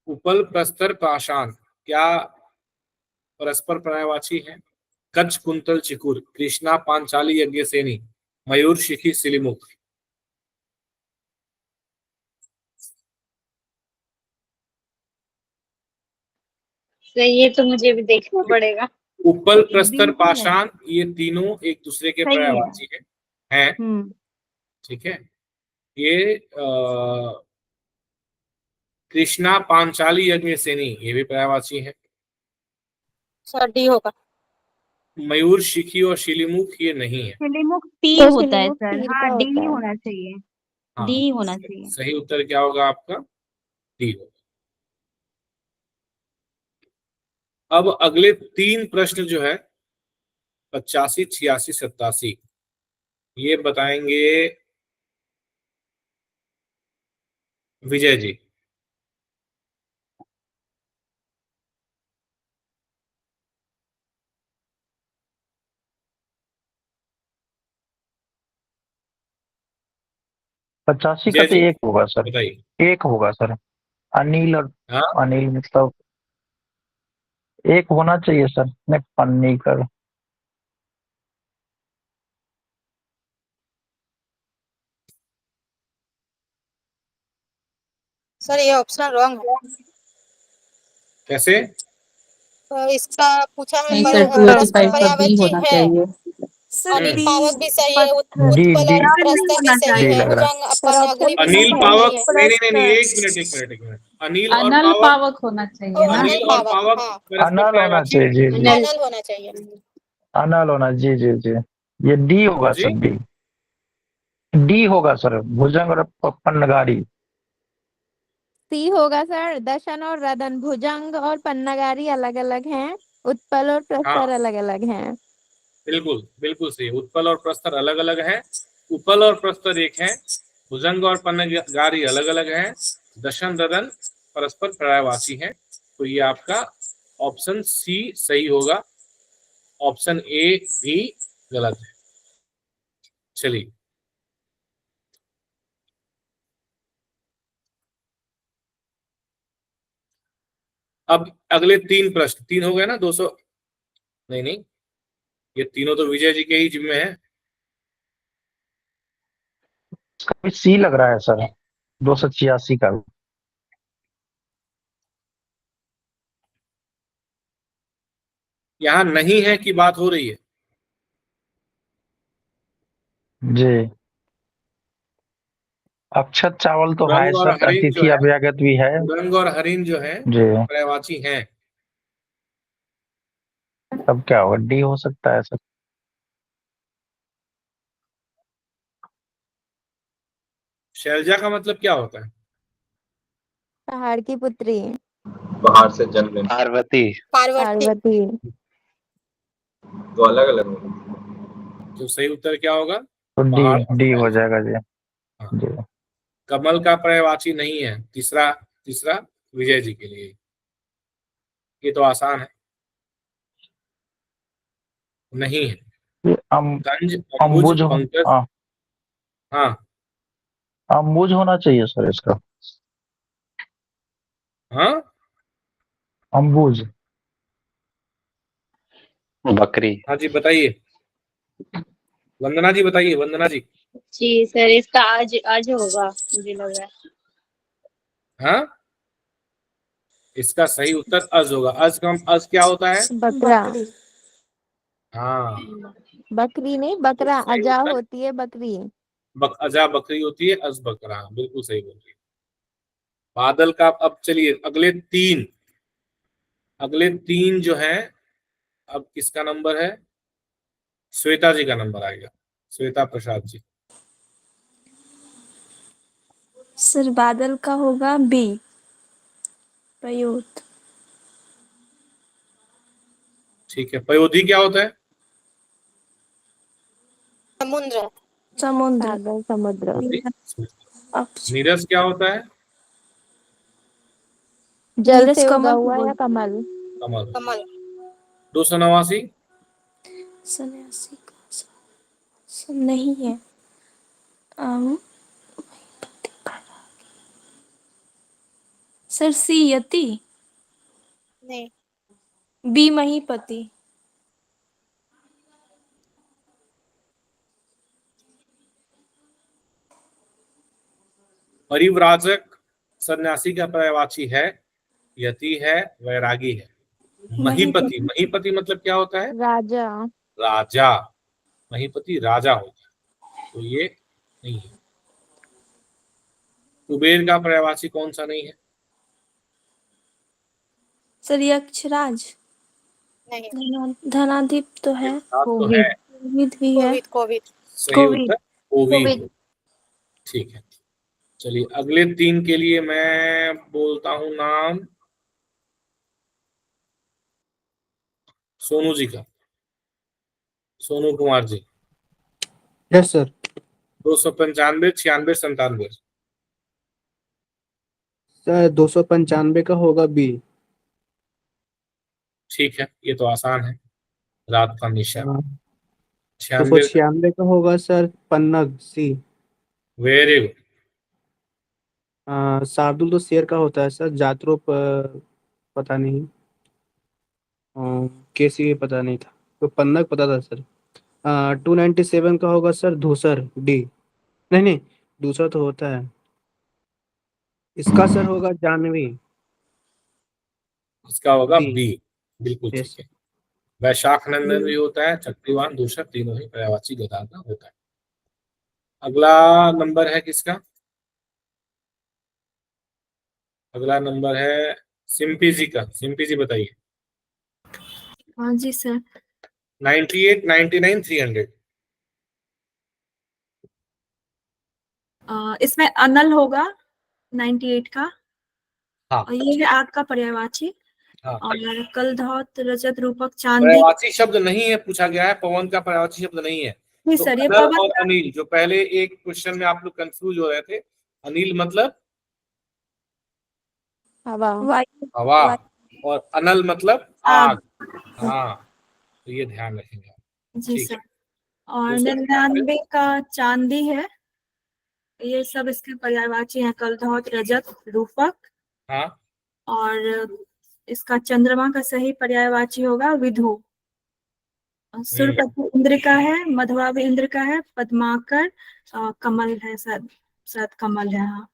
उपल प्रस्तर पाषाण क्या परस्पर पर्यायवाची है? कच्छ कुंतल चिकुर, कृष्णा पांचाली यज्ञ सेनी, मयूर शिखी सिलिमुख। सर ये तो मुझे भी देखना पड़ेगा। उपल प्रस्तर बी ही है। पाषाण ये तीनों एक दूसरे के सही है। पर्यायवाची हैं। ठीक है। ये कृष्णा पांचाली यज्ञ सेनी ये भी पर्यायवाची है। सर डी होगा। मयूर शिखी और शिलिमुख ये नहीं है। सिलीमुख पी तो होता है सिलीमुख सर। तीर हाँ का डी होता ही है। होना चाहिए। हाँ डी होना चाहिए। सही उत्तर क्या होगा आपका? डी होगा। अब अगले 3 प्रश्न जो है 85, 86, 87 ये बताएंगे विजय जी। पचासी का विजय तो जी एक होगा सर। बताइए। एक होगा सर। अनिल और हाँ अनिल मतलब एक होना चाहिए सर। नहीं पन्नी कर। सर ये ऑप्शन रॉन्ग है। कैसे? तो इसका पूछा है नहीं पर सर, परस्पर 285 का बी पर्यायवाची होना है। चाहिए। सर अनिल डी पावक भी सही है, डी उत्पल डी और प्रस्तर भी होना सही डी है, लग रहा भुजंग सर अपन ऑप्शन अग्नि भी अनिल सही पावक है। नहीं, एक मिनट। अनिल और अनल पावक। पावक होना चाहिए ओ ना। अनिल अनिल और पावक, पावक हाँ है। परस्पर अनल होना पर्यायवाची चाहिए। है। जी जी। अनल होना चाहिए। अनल होना जी जी जी। ये डी हाँ होगा जी। सर। डी डी होगा सर। भुजंग और पन्नगाड़ी। सी होगा सर। दशन और रदन, भुजंग और पन्नागारी अलग अलग हैं। उत्पल और प्रस्तर हाँ अलग अलग हैं। बिल्कुल बिल्कुल सही। उत्पल और प्रस्तर अलग अलग हैं। उपल और प्रस्तर एक है। भुजंग और पन्नगारी अलग अलग हैं। दशन रदन परस्पर पर्यायवाची हैं। तो ये आपका ऑप्शन सी सही होगा। ऑप्शन ए भी गलत है। चलिए अब अगले 3 प्रश्न। 3 हो गए ना? 200 नहीं नहीं, ये तीनों तो विजय जी के ही जिम्मे है। इसका भी सी लग रहा है सर। 286 का। यहाँ नहीं है कि बात हो रही है। जी। अक्षत चावल तो है रंग और सर। हरिण जो अतिथि है, अभ्यागत भी है। रंग और हरिण जो है जी। पर्यायवाची हैं। तब क्या होगा? डी हो सकता है सर। शैलजा का मतलब क्या होता है? पहाड़ की पुत्री। बाहर से जन्म लेना। पार्वती। पार्वती। पार्वती। तो अलग अलग होगा। तो सही उत्तर क्या होगा? तो डी पहाड़ और डी हो शैलजा। जाएगा जी। हाँ। जी। कमल का पर्यायवाची नहीं है। तीसरा तीसरा विजय जी के लिए। ये तो आसान है। नहीं है। ये गंज, अंबुज, अम्बुज पंकज। हाँ, हाँ अम्बुज होना चाहिए सर इसका। हाँ अम्बुज। बकरी। हाँ जी बताइए। वंदना जी बताइए। वंदना जी। जी सर, इसका आज आज होगा मुझे लग रहा है। हाँ इसका सही उत्तर अज होगा। अज क्या होता है? बकरा। हाँ बकरी नहीं, बकरा। सही अजा उत्तर होती है बकरी। अजा बकरी होती है, अज बकरा। बिल्कुल सही बोल रही है। बादल का। अब चलिए अगले तीन जो हैं। अब किसका नंबर है? श्वेता जी का नंबर आएगा। श्वेता प्रसाद जी। सर बादल का होगा बी, पयोत। ठीक है, पयोधी क्या होता है? समुद्र। समुद्र। सागर समुद्र। ऑप्शन नीरस क्या होता है? जल नीरज से उगा कमल हुआ बोल या कमल? कमल। कमल। 289। सन्यासी का नहीं है। सर सी यति, नहीं। बी महीपति। परिव्राजक सन्यासी का पर्यायवाची है, यति है, वैरागी है। महीपति, महीपति मतलब क्या होता है? राजा। राजा। महीपति राजा होता है, तो ये नहीं है। कुबेर का पर्यायवाची कौन सा नहीं है? सर यक्षराज। नहीं। धनाधिप तो है। सात तो है। कोविद भी है। कोविद। कोविद। सही कोविद। उत्तर कोविद। ठीक है, चलिए अगले 3 के लिए मैं बोलता हूं नाम सोनू जी का। Sonu Kumar ji. Yes sir. 295, 96, 97। Sir 295 का होगा बी। ठीक है, ये तो आसान है, रात का निशा। दो सौ 96 का? छियानवे का होगा सर पन्नग सी। Very good. शार्दुल तो शेर का होता है सर, जात्रो पता नहीं। केसी भी पता नहीं था, तो पन्नग पता था सर। 297 का होगा सर धूसर डी। नहीं नहीं, दूसरा तो होता है इसका सर, होगा जानवी। इसका होगा बी। बी। बिल्कुल ठीक यस। है। वैशाख नंदन भी होता है, चक्रवान, दूषक, तीनों ही पर्यायवाची गदा का होता है। अगला नंबर है किसका? अगला नंबर है सिंपी जी का। सिंपी जी बताइए। हाँ जी सर। 98, 99, 300। इसमें अनल होगा 98 का। हाँ और ये है आग का पर्यायवाची। हाँ। और कल धौत रजत रूपक चांदी। पर्यायवाची शब्द नहीं है, पूछा गया है, पवन का पर्यायवाची शब्द नहीं है। नहीं तो सर, ये अनल पवन और अनिल, जो पहले एक क्वेश्चन में आप लोग कंफ्यूज हो रहे थे, अनिल मतलब हवा। वायु। हवा, वायु। और अनल मतलब आग। आग। हाँ, तो ये ध्यान रखेंगे आप। जी ठीक सर। है। और 295। 99 का चांदी है। ये सब इसके पर्यायवाची हैं, कल धौत रजत रूपक। हाँ। और इसका चंद्रमा का सही पर्यायवाची होगा विधु। सूर्यपति इंद्र का है, मधुआ भी इंद्र का है, पद्माकर कमल है, शायद शायद कमल है। हाँ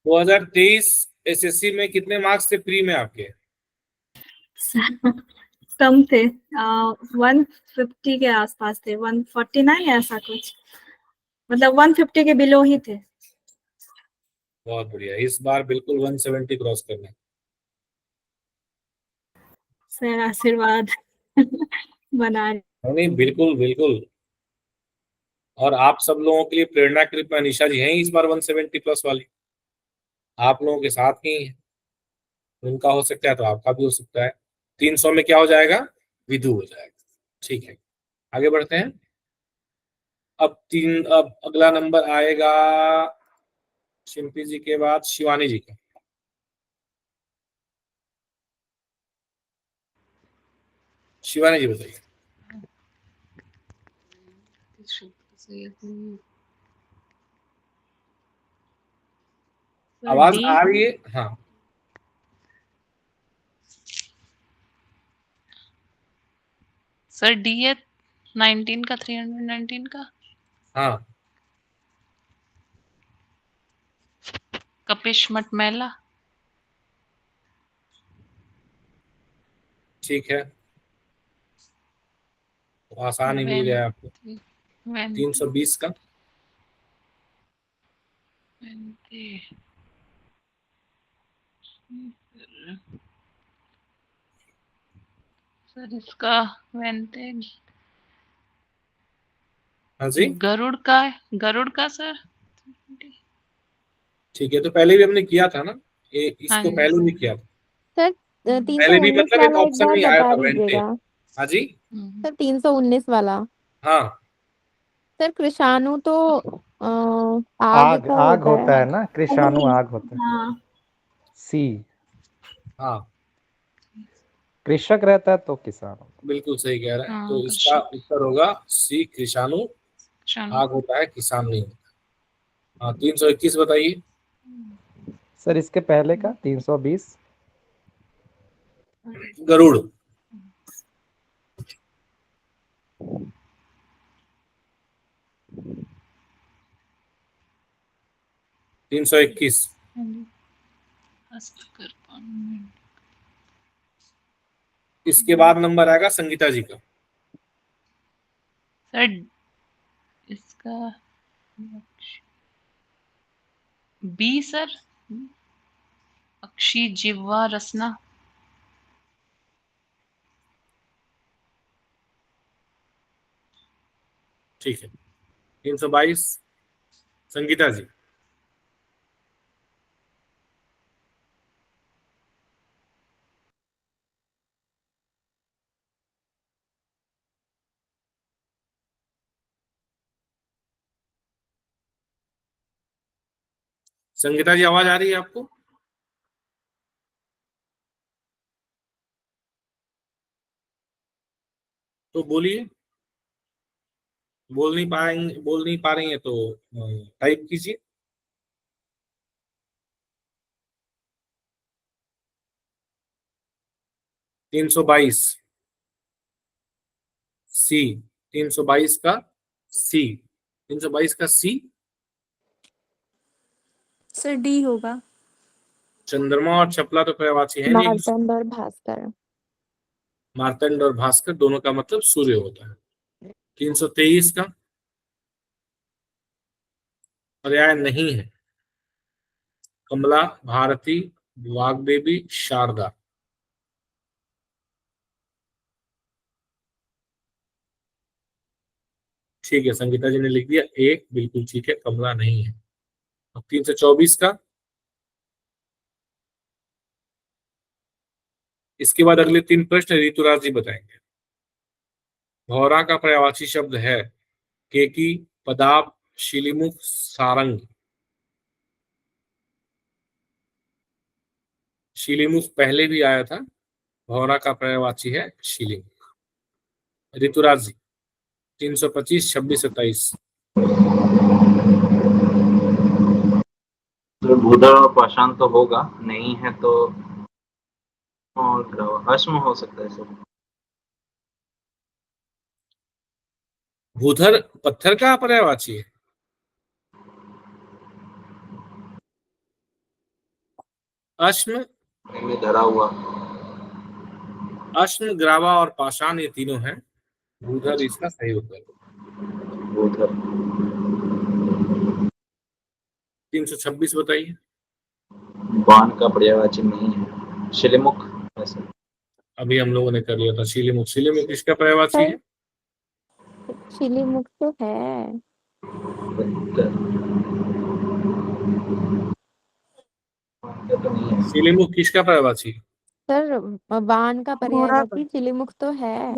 2023 एसएससी में कितने मार्क्स थे प्री में आपके? कम थे। 150 के आसपास थे, 149 ऐसा कुछ, मतलब 150 के बिलो ही थे। बहुत बढ़िया, इस बार बिल्कुल 170 क्रॉस करना है। सर आशीर्वाद बना रहे। नहीं बिल्कुल बिल्कुल। और आप सब लोगों के लिए प्रेरणा के रूप में अनिशा जी हैं इस बार 170 प्लस वाली, आप लोगों के साथ ही हैं। उनका हो सकता है तो आपका भी हो सकता है। 300 में क्या हो जाएगा? विदु हो जाएगा। ठीक है, आगे बढ़ते हैं। अब अगला नंबर आएगा शिल्पी जी के बाद शिवानी जी का। शिवानी जी बताइए। आवाज आ रही है? हाँ। सर डी है 19 का, 319 का। हाँ कपिश मटमैला। ठीक है, तो आसान ही मिल गया आपको। 320 का। सर इसका वेंटेज हाँ जी, गरुड़ का है, गरुड़ का सर। ठीक है, तो पहले भी हमने किया था ना, इसको हाँ जी। पहले भी किया था। सर पहले भी 319 मतलब एक वाला एक ऑप्शन बार में आया बता था वेंटे। दीजिएगा। हाँ जी, सर 319 वाला। हाँ सर कृषाणु तो आग आग का आग होता होता है। है ना, कृषाणु आग होता है। हाँ सी। हाँ, कृषक रहता है तो किसान होता बिल्कुल सही कह रहा है। हाँ, तो इसका उत्तर होगा सी, कृषाणु कृषाणु। आग होता है, किसान नहीं होता। हाँ, 321 बताइए। है। सर इसके पहले का 320। गरुड़। तीन सौ इक्कीस। इसके बाद नंबर आएगा संगीता जी का। सर इसका बी सर, अक्षी जिह्वा रसना। ठीक है, 322 संगीता जी। संगीता जी, आवाज आ रही है आपको? तो बोलिए। बोल नहीं पा रही है तो टाइप कीजिए। तीन सौ बाईस सी। 322 का सी। 322 का सी। सर डी होगा। चंद्रमा और चपला तो पर्यायवाची है नहीं। मार्तंड और भास्कर। मार्तंड और भास्कर दोनों का मतलब सूर्य होता है। 323 का पर्याय नहीं है। कमला, भारती, वाग्देवी, शारदा। ठीक है, संगीता जी ने लिख दिया एक, बिल्कुल ठीक है, कमला नहीं है। अब 324 का। इसके बाद अगले 3 प्रश्न ऋतुराज जी बताएंगे। भौरा का पर्यायवाची शब्द है केकी, पदाप, शिलीमुख, सारंग। शिलीमुख पहले भी आया था। भौरा का पर्यायवाची है शिलीमुख। ऋतुराज जी, 325, 26, 27। तो भूधर और पाषाण तो होगा, नहीं है तो और अश्म हो सकता है सर। भूधर पत्थर का पर्यायवाची है। अश्म, में धरा हुआ। अश्म, ग्रावा और पाषाण ये तीनों हैं। भूधर इसका सही उत्तर है। भूधर। 326 बताइए। बाण का पर्यायवाची नहीं है, शिलीमुख है सर। अभी हम लोगों ने कर लिया था शिलीमुख। शिलीमुख किसका पर्यायवाची है? शिलीमुख तो है। तो नहीं है। शिलीमुख किसका पर्यायवाची है? सर वान का पर्यायवाची शिलीमुख तो है।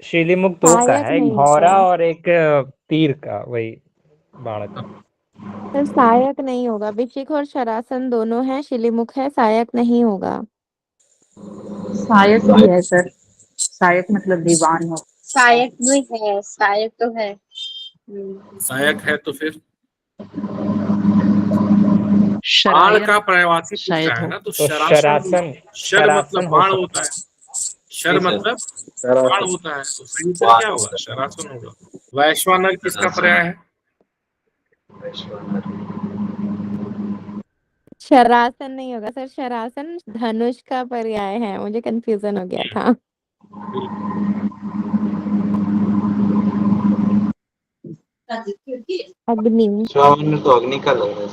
शिलीमुख दो का सहायक है, एक नहीं भौरा होगा। और एक तीर का, वही बाण का। सर सहायक नहीं होगा। विशिख और शरासन दोनों हैं, शिलीमुख है, सहायक नहीं होगा। सहायक भी है सर, सहायक मतलब दीवान हो। सहायक भी है, सहायक तो है। सहायक है तो फिर बाण शरायन का पर्यायवाची पूछ शायद रहा है हो। ना, तो तो शरासन। शर मतलब शरासन हो बाण सकता होता है। शर मतलब बाण होता है, तो सही उत्तर क्या होगा? शरासन होगा। वैश्वानर किसका पर्याय है? शरासन नहीं होगा सर। शरासन धनुष का पर्याय है। मुझे कंफ्यूजन हो गया था। अग्नि। वैश्वानर तो अग्नि का लग रहा है।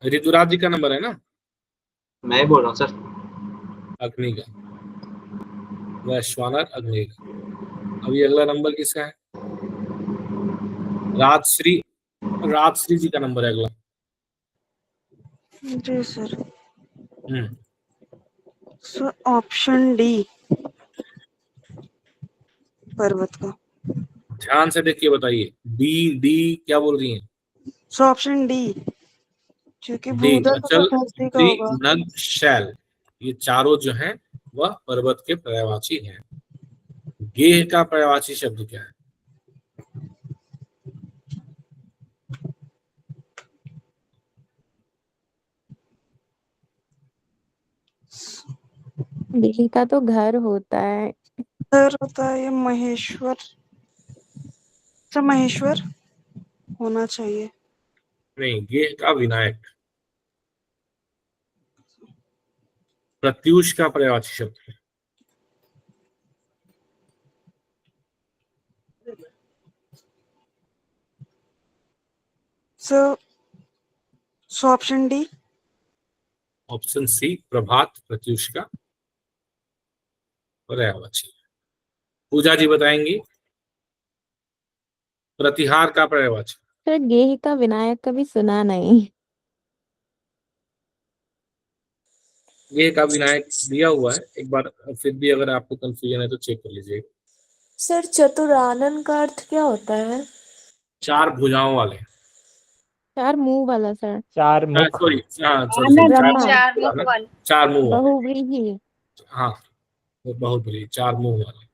ऋतुराज जी का नंबर है ना? मैं ही बोल रहा हूँ सर। अग्नि का। वैश्वानर अग्नि का। अभी अगला नंबर किसका है? राजश्री, राजश्री जी का नंबर है अगला। जी सर। हम्म, सर ऑप्शन डी पर्वत का। ध्यान से देख के बताइए, बी डी क्या बोल रही हैं? सर ऑप्शन डी, क्योंकि डी भूदर तो अचल, धरती का डी होगा। नग, शैल, ये चारों जो हैं वह पर्वत के पर्यायवाची हैं। गेह का पर्यायवाची शब्द क्या है? दिल्ली का तो घर होता है। सर होता है ये महेश्वर। सर महेश्वर होना चाहिए। नहीं, गेह का विनायक। प्रत्यूष का पर्यायवाची शब्द है। Sir option D. Option C प्रभात प्रत्यूष का पर्यायवाची। पूजा जी बताएंगी। प्रतिहार का पर्यायवाची। सर गेह का विनायक कभी सुना नहीं। गेह का विनायक दिया हुआ है, एक बार फिर भी अगर आपको कंफ्यूजन है तो चेक कर लीजिए। सर चतुरानन का अर्थ क्या होता है? चार भुजाओं वाले। चार मुंह वाला सर। चार मुख। सॉरी, ब्रह्मा। चार मुंह वाले। बहुव्रीहि। हाँ, वो बहुत बड़ी, चार मुंह वाले।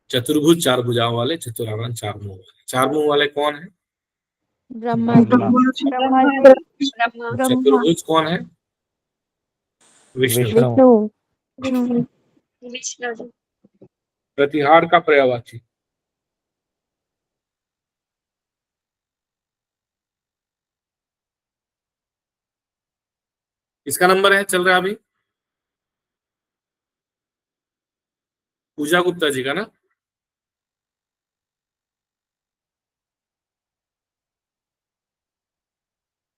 चतुर्भुज चार भुजाओं वाले, चतुरानन चार मुंह वाले। चार मुंह वाले कौन है? ब्रह्मा जी। ब्रह्मा जी। चतुर्भुज कौन है? विष्णु। विष्णु। विष्णु। प्रतिहार का पर्यायवाची। इसका नंबर है चल रहा है अभी, पूजा गुप्ता जी का ना।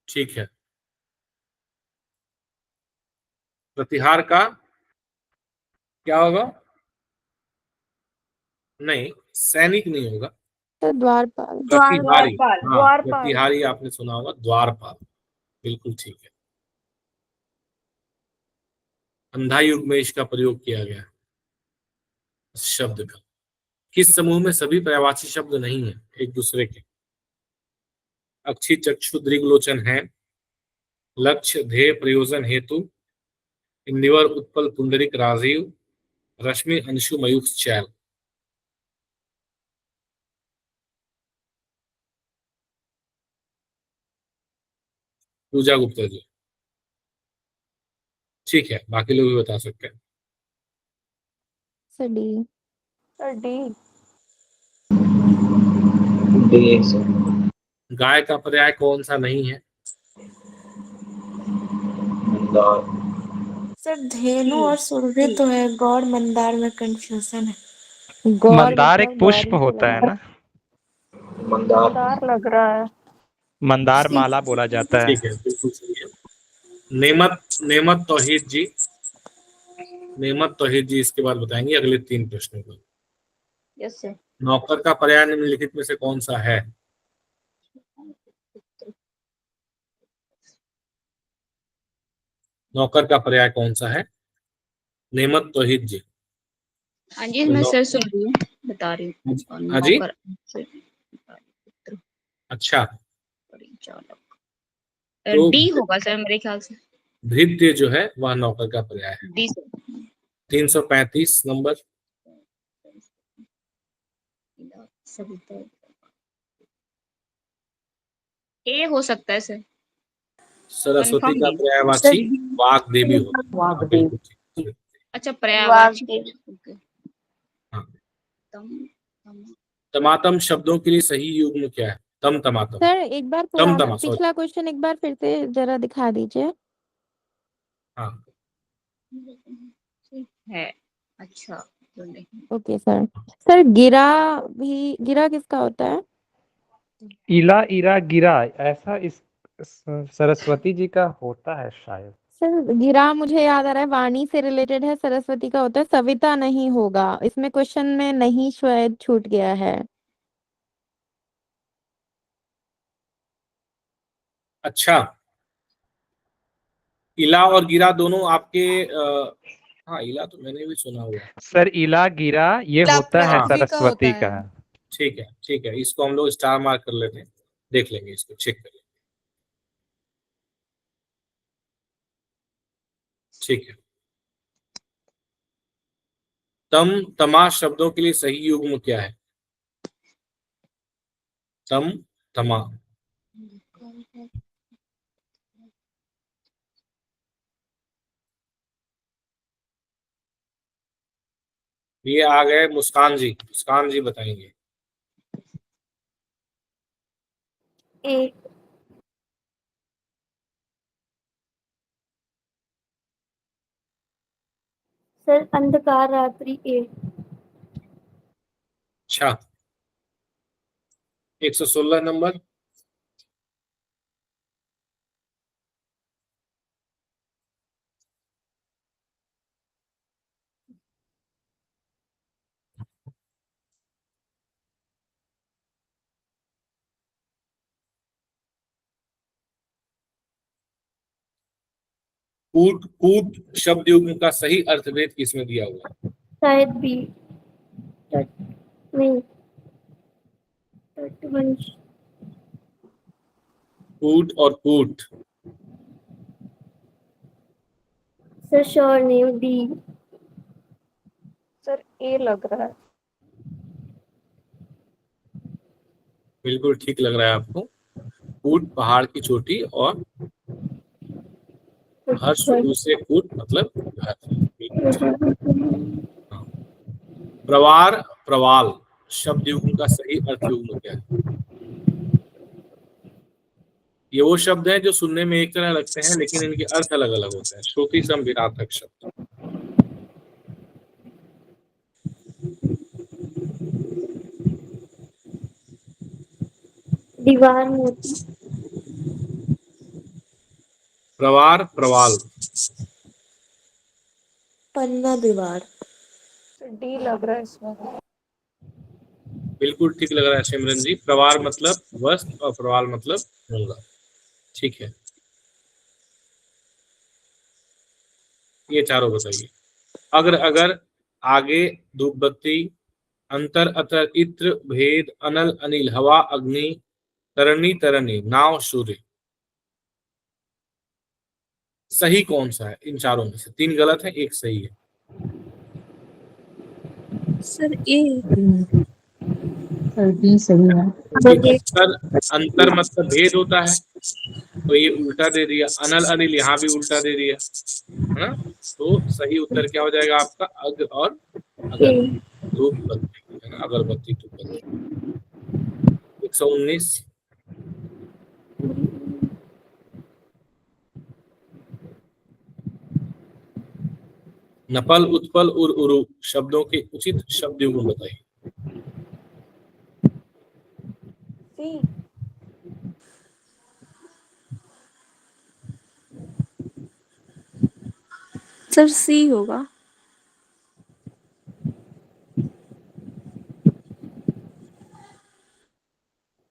ठीक है, प्रतिहार का क्या होगा? नहीं, सैनिक नहीं होगा। तो द्वारपाल। प्रतिहारी। हाँ, द्वारपाल। प्रतिहारी आपने सुना होगा, द्वारपाल, बिल्कुल ठीक है। अंधा युग में इसका प्रयोग किया गया इस शब्द का। किस समूह में सभी पर्यायवाची शब्द नहीं है एक दूसरे के? अक्षी चक्षु दृग्लोचन है, लक्ष्य ध्येय प्रयोजन हेतु, इंदिवर उत्पल पुंडरिक राजीव, रश्मि अंशु मयूख चैल। पूजा गुप्ता जी। ठीक है, बाकी लोग भी बता सकते हैं। Sir D. Sir D. D sir. गाय का पर्याय कौन सा नहीं है? मंदार। सर धेनु और सुरभि तो है, गौड़ मंदार में कंफ्यूजन है। गौर मंदार एक मतलब पुष्प गौरी से होता है लगा। ना। मंदार। मंदार लग रहा है। मंदार माला बोला जाता है। ठीक है, बिल्कुल सही है। नेमत, नेमत तौहीद जी, नेमत तौहीद जी इसके बाद बताएंगे अगले 3 प्रश्नों को। Yes sir. नौकर का पर्याय निम्नलिखित में से कौन सा है? नौकर का पर्याय कौन सा है? नेमत तौहीद जी। हाँ जी मैं सर सुन रही हूँ, बता रही हूँ। हाँ जी, नौकर, अच्छा। परिचालक, तो डी होगा सर मेरे ख्याल से। भृत्य जो है वह नौकर का पर्याय है। D sir. 335 नंबर। ए हो सकता है सर। सरस्वती का Confirm पर्यायवाची वाक देवी होगा। हाँ, बिल्कुल ठीक। अच्छा पर्यायवाची। ओके। हाँ। तम तमातम शब्दों के लिए सही युग्म क्या है? तम तमातम। सर एक बार तम पुराना तमा, sorry। पिछला क्वेश्चन एक बार फिर से जरा दिखा दीजिए। हाँ, है। अच्छा तो नहीं। Okay sir. सर गिरा किसका होता है? इला इरा गिरा, ऐसा इस सरस्वती जी का होता है शायद। सर गिरा मुझे याद आ रहा है वाणी से रिलेटेड है, सरस्वती का होता है, सविता नहीं होगा इसमें, क्वेश्चन में नहीं शायद छूट गया है। अच्छा, इला और गिरा दोनों आपके हाँ, इला तो मैंने भी सुना हुआ है। सर इला गिरा ये इला होता है पृथ्वी का होता सरस्वती है। का। ठीक है, ठीक है, इसको हम लोग स्टार मार्क कर लेते हैं, देख लेंगे, इसको चेक कर लेंगे। ठीक है। तम तमा शब्दों के लिए सही युग्म क्या है? तम तमा। ये आ गए मुस्कान जी, मुस्कान जी बताएंगे। ए। सर अंधकार रात्रि ए। अच्छा, 116 नंबर। कूट कूट शब्द युग्म का सही अर्थभेद किसमें दिया हुआ है? शायद बी। नहीं। तटवंश। कूट और कूट। सर श्योर नहीं डी। सर ए लग रहा है। बिल्कुल ठीक लग रहा है आपको। कूट पहाड़ की चोटी और हर्ष दूसरे कूट मतलब घर। बिल्कुल ठीक। हाँ। प्रवार प्रवाल शब्द युग्म का सही अर्थ युग्म क्या है? ये वो शब्द हैं जो सुनने में एक तरह लगते हैं लेकिन इनके अर्थ अलग अलग होते हैं। श्रुति सम विरातक शब्द। दीवार मोती। प्रवार प्रवाल। पन्ना दीवार। डी लग रहा है इसमें। बिल्कुल ठीक लग रहा है सिमरन जी। प्रवार मतलब वस्त्र और प्रवाल मतलब मूंगा। ठीक है, ये चारों बताइए। अगर अगर आगे धूप बत्ती, अंतर अतर इत्र भेद अनल अनिल हवा अग्नि तरणी तरणी नाव सूर्य, सही कौन सा है इन चारों में से? 3 गलत है, 1 सही है। सर ए। सर बी सही है। अंतर अंतर मतलब भेद होता है, तो ये उल्टा दे दिया। अनल अनिल यहाँ भी उल्टा दे दिया, है ना? तो सही उत्तर क्या हो जाएगा आपका? अग्र और अगर धूप बत्ती, है ना? अगरबत्ती धूप बत्ती। 119। नपल उत्पल उर उरु शब्दों के उचित शब्द युग्म बताइए। सर सी होगा।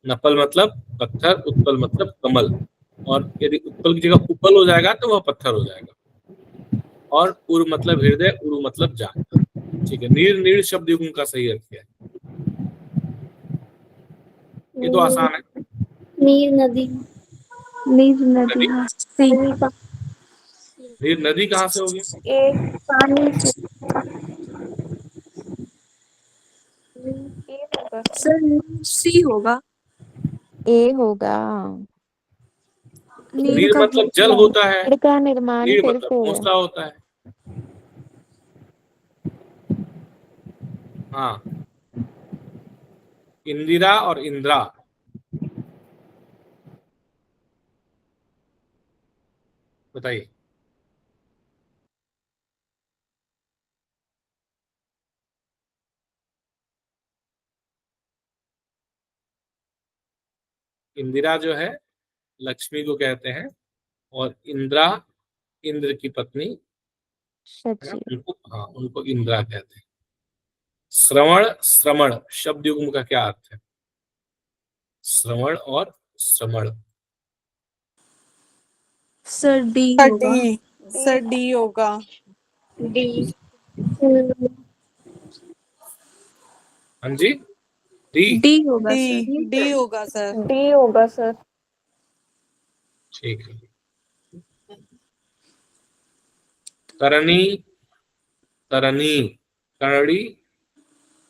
नपल मतलब पत्थर, उत्पल मतलब कमल, और यदि उत्पल की जगह उपल हो जाएगा तो वह पत्थर हो जाएगा। और उर मतलब हृदय, उरु मतलब जानवर। ठीक है। नीर नीर शब्द युग्म का सही अर्थ क्या है? ये तो आसान है। नीर नदी। नीर नदी। सी। नीर नदी कहाँ से होगी? ए पानी से। सर सी होगा। ए होगा। नीर मतलब जल होता है, पेड़ का निर्माण नीर फिर मतलब से घोंसला होता है। हाँ, इंदिरा और इंद्रा, बताइए। इंदिरा जो है लक्ष्मी को कहते हैं, और इंद्रा इंद्र की पत्नी, है ना? सची। उनको, हाँ, उनको इंद्रा कहते हैं। श्रवण श्रमण शब्द युग्म का क्या अर्थ है? श्रवण और श्रमण। सर डी सर होगा। डी, सर डी होगा। हाँ जी, डी। डी होगा डी, सर। डी होगा सर। डी होगा सर। ठीक है। करनी, करनी, करड़ी,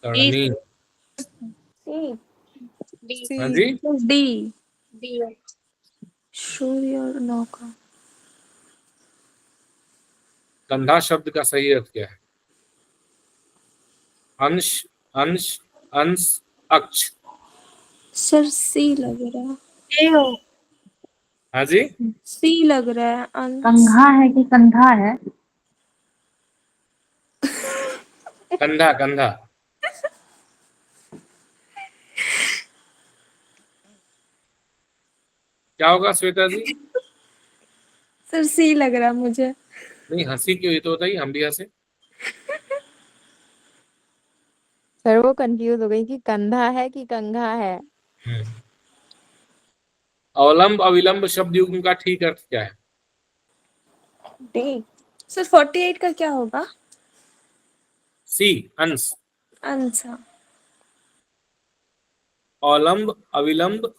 करनी। हाँ सी, जी, डी। सूर्य और नौका। कंधा शब्द का सही अर्थ क्या है? अंश, अंश, अंश, अक्ष। सर सी लग रहा है। हाँ जी, सी लग रहा है। कंघा है कि कंधा है? कंधा, कंधा। क्या होगा श्वेता जी? सर सी लग रहा है मुझे। नहीं, हंसी क्यों? ये तो बताइए, हम भी हंसे। सर वो कंफ्यूज हो गई कि कंधा है कि कंघा है। अवलंब अविलंब शब्द युग्म का ठीक अर्थ क्या है? डी। सर 48 का क्या होगा? सी, अंश। आंसर। अवलंब अविलंब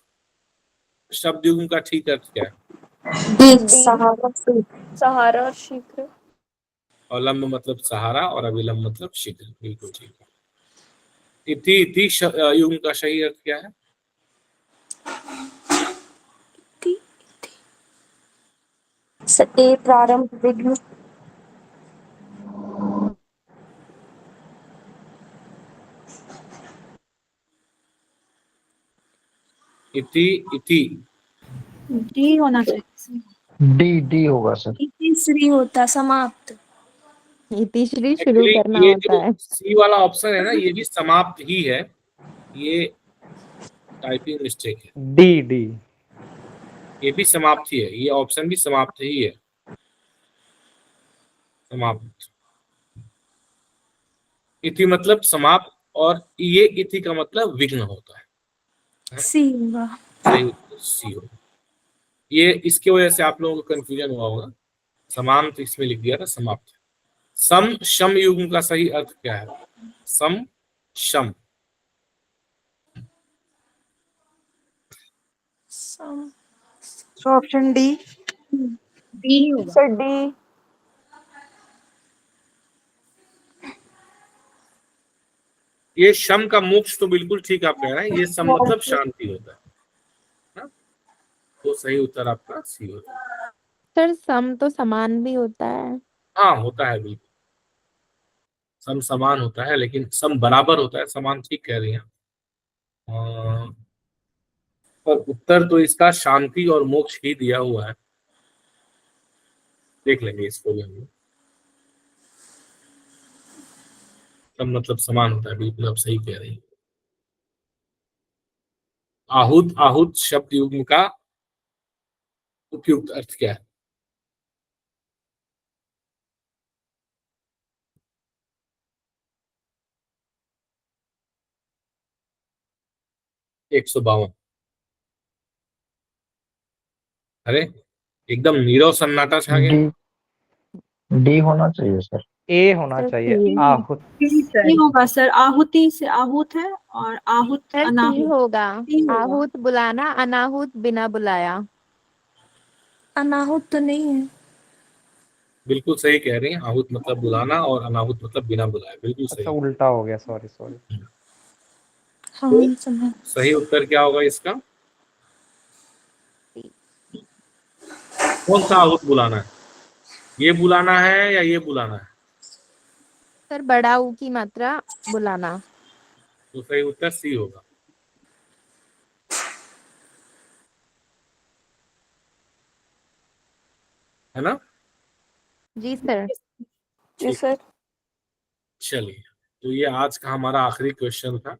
शब्द युग्म का ठीक अर्थ क्या है? डी। सहारा और शीघ्र। अवलंब मतलब सहारा और अविलंब मतलब शीघ्र। बिल्कुल ठीक है। इति, इति युग्म का सही अर्थ क्या है? सटे प्रारंभ विघ्न। इति, इति। डी होना चाहिए। डी होगा सर। तीसरी होता समाप्त। इतिश्री शुरू एक्चुअली करना ये होता जो है। सी वाला ऑप्शन है ना, ये भी समाप्त ही है। ये टाइपिंग मिस्टेक है। D D. ये भी समाप्त ही है, ये ऑप्शन भी समाप्त ही है। समाप्त। इति मतलब समाप्त, और ये इति का मतलब विघ्न होता है। सी होगा। सही उत्तर सी होगा। ये इसकी वजह से आप लोगों को कंफ्यूजन हुआ होगा। समाप्त इसमें लिख दिया था, समाप्त। सम शम युग्म का सही अर्थ क्या है? सम शम। Option D. Sir D. ये शम का मोक्ष तो बिल्कुल ठीक आप कह रहे हैं। ये सम मतलब शांति होता है ना? तो सही उत्तर आपका सी होता है। सर सम तो समान भी होता है। हाँ, होता है बिल्कुल। सम समान होता है, लेकिन सम बराबर होता है, समान ठीक कह रही हैं। पर उत्तर तो इसका शांति और मोक्ष ही दिया हुआ है। देख लेंगे इसको भी हम लोग। सम मतलब समान होता है, बिल्कुल आप सही कह रही हैं। आहूत, आहूत शब्द युग्म का उपयुक्त अर्थ क्या है? एक 152। अरे एकदम नीरव सन्नाटा छा गया। डी होना चाहिए सर। ए होना सर चाहिए। सी। आहूत। डी होगा सर। आहुति से आहूत है और आहूत सर सी अनाहुत। होगा। सी होगा। आहूत बुलाना, अनाहूत बिना बुलाया। अनाहुत तो नहीं है। बिल्कुल सही कह रही हैं। आहूत मतलब बुलाना और अनाहूत मतलब बिना बुलाए। बिल्कुल अच्छा सही। उल्टा हो गया, सॉरी सॉरी। हाँ तो समझ। सही उत्तर क्या होगा इसका? कौन सा आहूत बुलाना है? ये बुलाना है या ये बुलाना है? सर बड़ा ऊ की मात्रा बुलाना। तो सही उत्तर सी होगा। है ना? जी सर। जी सर। चलिए, तो ये आज का हमारा आखिरी क्वेश्चन था।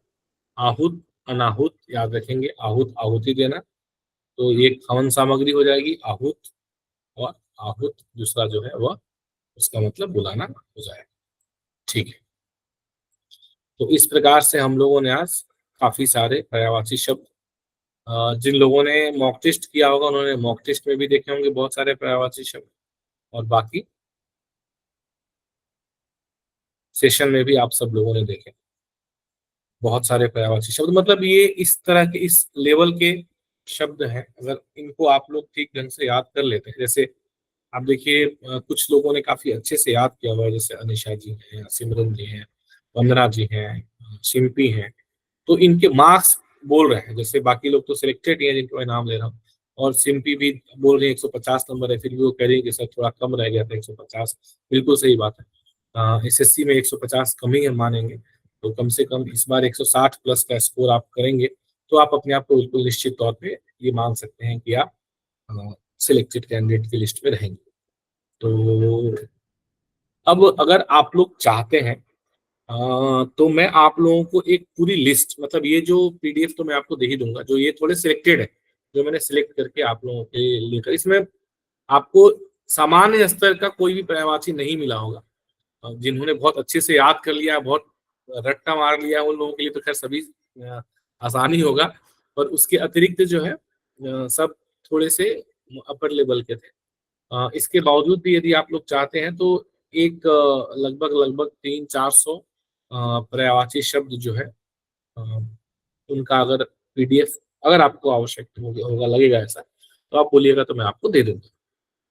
आहूत अनाहूत याद रखेंगे। आहूत आहुति देना, तो ये हवन सामग्री हो जाएगी आहूत, और आहूत दूसरा जो है वह उसका मतलब बुलाना हो जाएगा। ठीक है। तो इस प्रकार से हम लोगों ने आज काफी सारे पर्यायवाची शब्द जिन लोगों ने मॉक टेस्ट किया होगा उन्होंने मॉक टेस्ट में भी देखे होंगे बहुत सारे पर्यायवाची शब्द, और बाकी सेशन में भी आप सब लोगों ने देखे बहुत सारे पर्यायवाची शब्द। मतलब ये इस तरह के इस लेवल के शब्द हैं, अगर इनको आप लोग ठीक ढंग से याद कर लेते हैं, जैसे आप देखिए कुछ लोगों ने काफी अच्छे से याद किया हुआ है, जैसे अनिशा जी हैं, सिमरन जी हैं, वंदना जी हैं, शिल्पी हैं, तो इनके मार्क्स बोल रहे हैं। जैसे बाकी लोग तो सिलेक्टेड ही हैं जिनको मैं नाम ले रहा हूँ, और सिम्पी भी बोल रही है 150 नंबर है, फिर भी वो कह रही है कि सर थोड़ा कम रह गया था 150। बिल्कुल सही बात है, एसएससी में 150 कम ही हम मानेंगे, तो कम से कम इस बार 160 प्लस का स्कोर आप करेंगे तो आप अपने आप को बिल्कुल निश्चित तौर पे ये मान सकते हैं कि आप सिलेक्टेड कैंडिडेट की लिस्ट में रहेंगे। तो अब अगर आप लोग चाहते हैं तो मैं आप लोगों को एक पूरी लिस्ट, मतलब ये जो पीडीएफ तो मैं आपको दे ही दूंगा, जो ये थोड़े सिलेक्टेड है, जो मैंने सिलेक्ट करके आप लोगों के लेकर, इसमें आपको सामान्य स्तर का कोई भी पर्यायवाची नहीं मिला होगा। जिन्होंने बहुत अच्छे से याद कर लिया, बहुत रट्टा मार लिया, उन लोगों के लिए तो खैर सभी आसानी होगा, पर उसके अतिरिक्त जो है सब थोड़े से अपर लेवल के थे। इसके बावजूद भी यदि आप लोग चाहते हैं तो एक लगभग 300-400 पर्यायवाची शब्द जो है उनका अगर पीडीएफ अगर आपको आवश्यक होगा, लगेगा ऐसा, तो आप बोलिएगा तो मैं आपको दे दूंगा।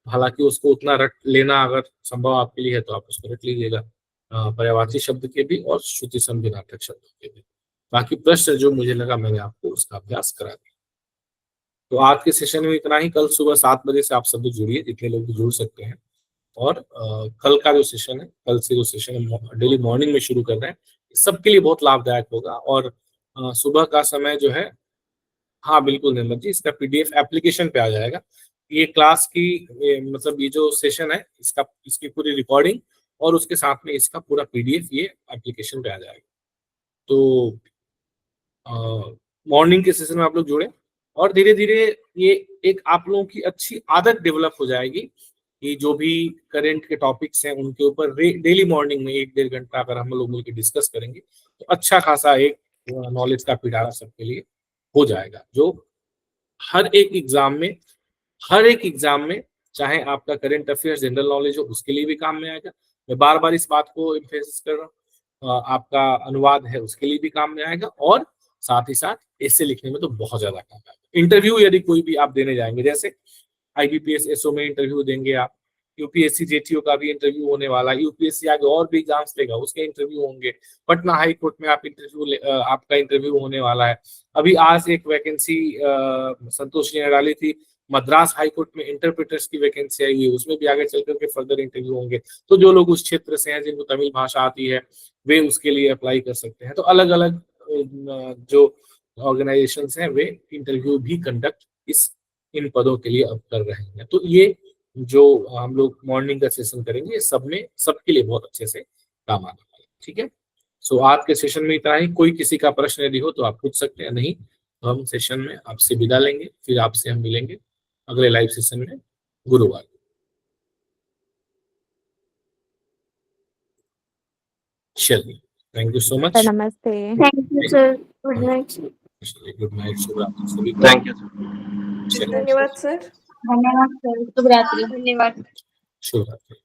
हालांकि उसको उतना रट लेना अगर संभव आपके लिए है तो आप उसको रट लीजिएगा, पर्यायवाची शब्द के भी और श्रुति संधिनाटक शब्दों के भी। बाकी प्रश्न जो मुझे लगा मैंने आपको उसका अभ्यास करा दिया। तो आज के सेशन में इतना ही। कल सुबह 7 बजे से आप सब लोग जुड़िए, जितने लोग भी जुड़ सकते हैं। और कल का जो सेशन है, कल से जो सेशन है डेली मॉर्निंग में शुरू कर रहे हैं, सबके लिए बहुत लाभदायक होगा। और सुबह का समय जो है, हाँ बिल्कुल निर्मल जी, इसका पीडीएफ एप्लीकेशन पे आ जाएगा। ये क्लास की मतलब ये जो सेशन है इसकी पूरी रिकॉर्डिंग और उसके साथ में इसका पूरा पीडीएफ ये एप्लीकेशन पे आ जाएगा। तो मॉर्निंग के सेशन में आप लोग जुड़े और धीरे धीरे ये एक आप लोगों की अच्छी आदत डेवलप हो जाएगी कि जो भी करंट के टॉपिक्स हैं उनके ऊपर डेली मॉर्निंग में 1-1.5 घंटा अगर हम लोग मिलकर डिस्कस करेंगे तो अच्छा खासा एक नॉलेज का पिटारा सबके लिए हो जाएगा, जो हर एक एग्जाम में चाहे आपका करंट अफेयर्स जनरल नॉलेज हो उसके लिए भी काम में आएगा। मैं बार बार इस बात को एम्फेसिस कर रहा हूँ, आपका अनुवाद है उसके लिए भी काम में आएगा, और साथ ही साथ ऐसे लिखने में तो बहुत ज्यादा काम आएगा। इंटरव्यू यदि कोई भी आप देने जाएंगे, जैसे आईबीपीएस एसओ में इंटरव्यू देंगे आप, यूपीएससी जेटीओ का भी इंटरव्यू होने वाला है, यूपीएससी आगे और भी एग्जाम्स लेगा उसके इंटरव्यू होंगे, पटना हाई कोर्ट में आपका इंटरव्यू होने वाला है। अभी आज एक वैकेंसी संतोष जी ने डाली थी, मद्रास हाई कोर्ट में इंटरप्रेटर्स की वैकेंसी आई हुई है, उसमें भी आगे चल करके फर्दर इंटरव्यू होंगे। तो जो लोग उस क्षेत्र से हैं, जिनको तमिल भाषा आती है, वे उसके लिए अप्लाई कर सकते हैं। तो अलग अलग जो ऑर्गेनाइजेशंस हैं वे इंटरव्यू भी कंडक्ट इन पदों के लिए अब कर रहे हैं। तो ये जो हम लोग मॉर्निंग का सेशन करेंगे सब में सबके लिए बहुत अच्छे से काम आने वाला है। ठीक है, सो आज के सेशन में इतना ही। कोई किसी का प्रश्न यदि हो तो आप पूछ सकते हैं, नहीं तो हम सेशन में आपसे विदा लेंगे, फिर आपसे हम मिलेंगे अगले लाइव सेशन में गुरुवार। चलिए, थैंक यू सो मच। नमस्ते। Thank you sir, good night. Good night, शुभ रात्रि सभी। Thank you sir. धन्यवाद सर। धन्यवाद सर, शुभ रात्रि। धन्यवाद। शुभ रात्रि।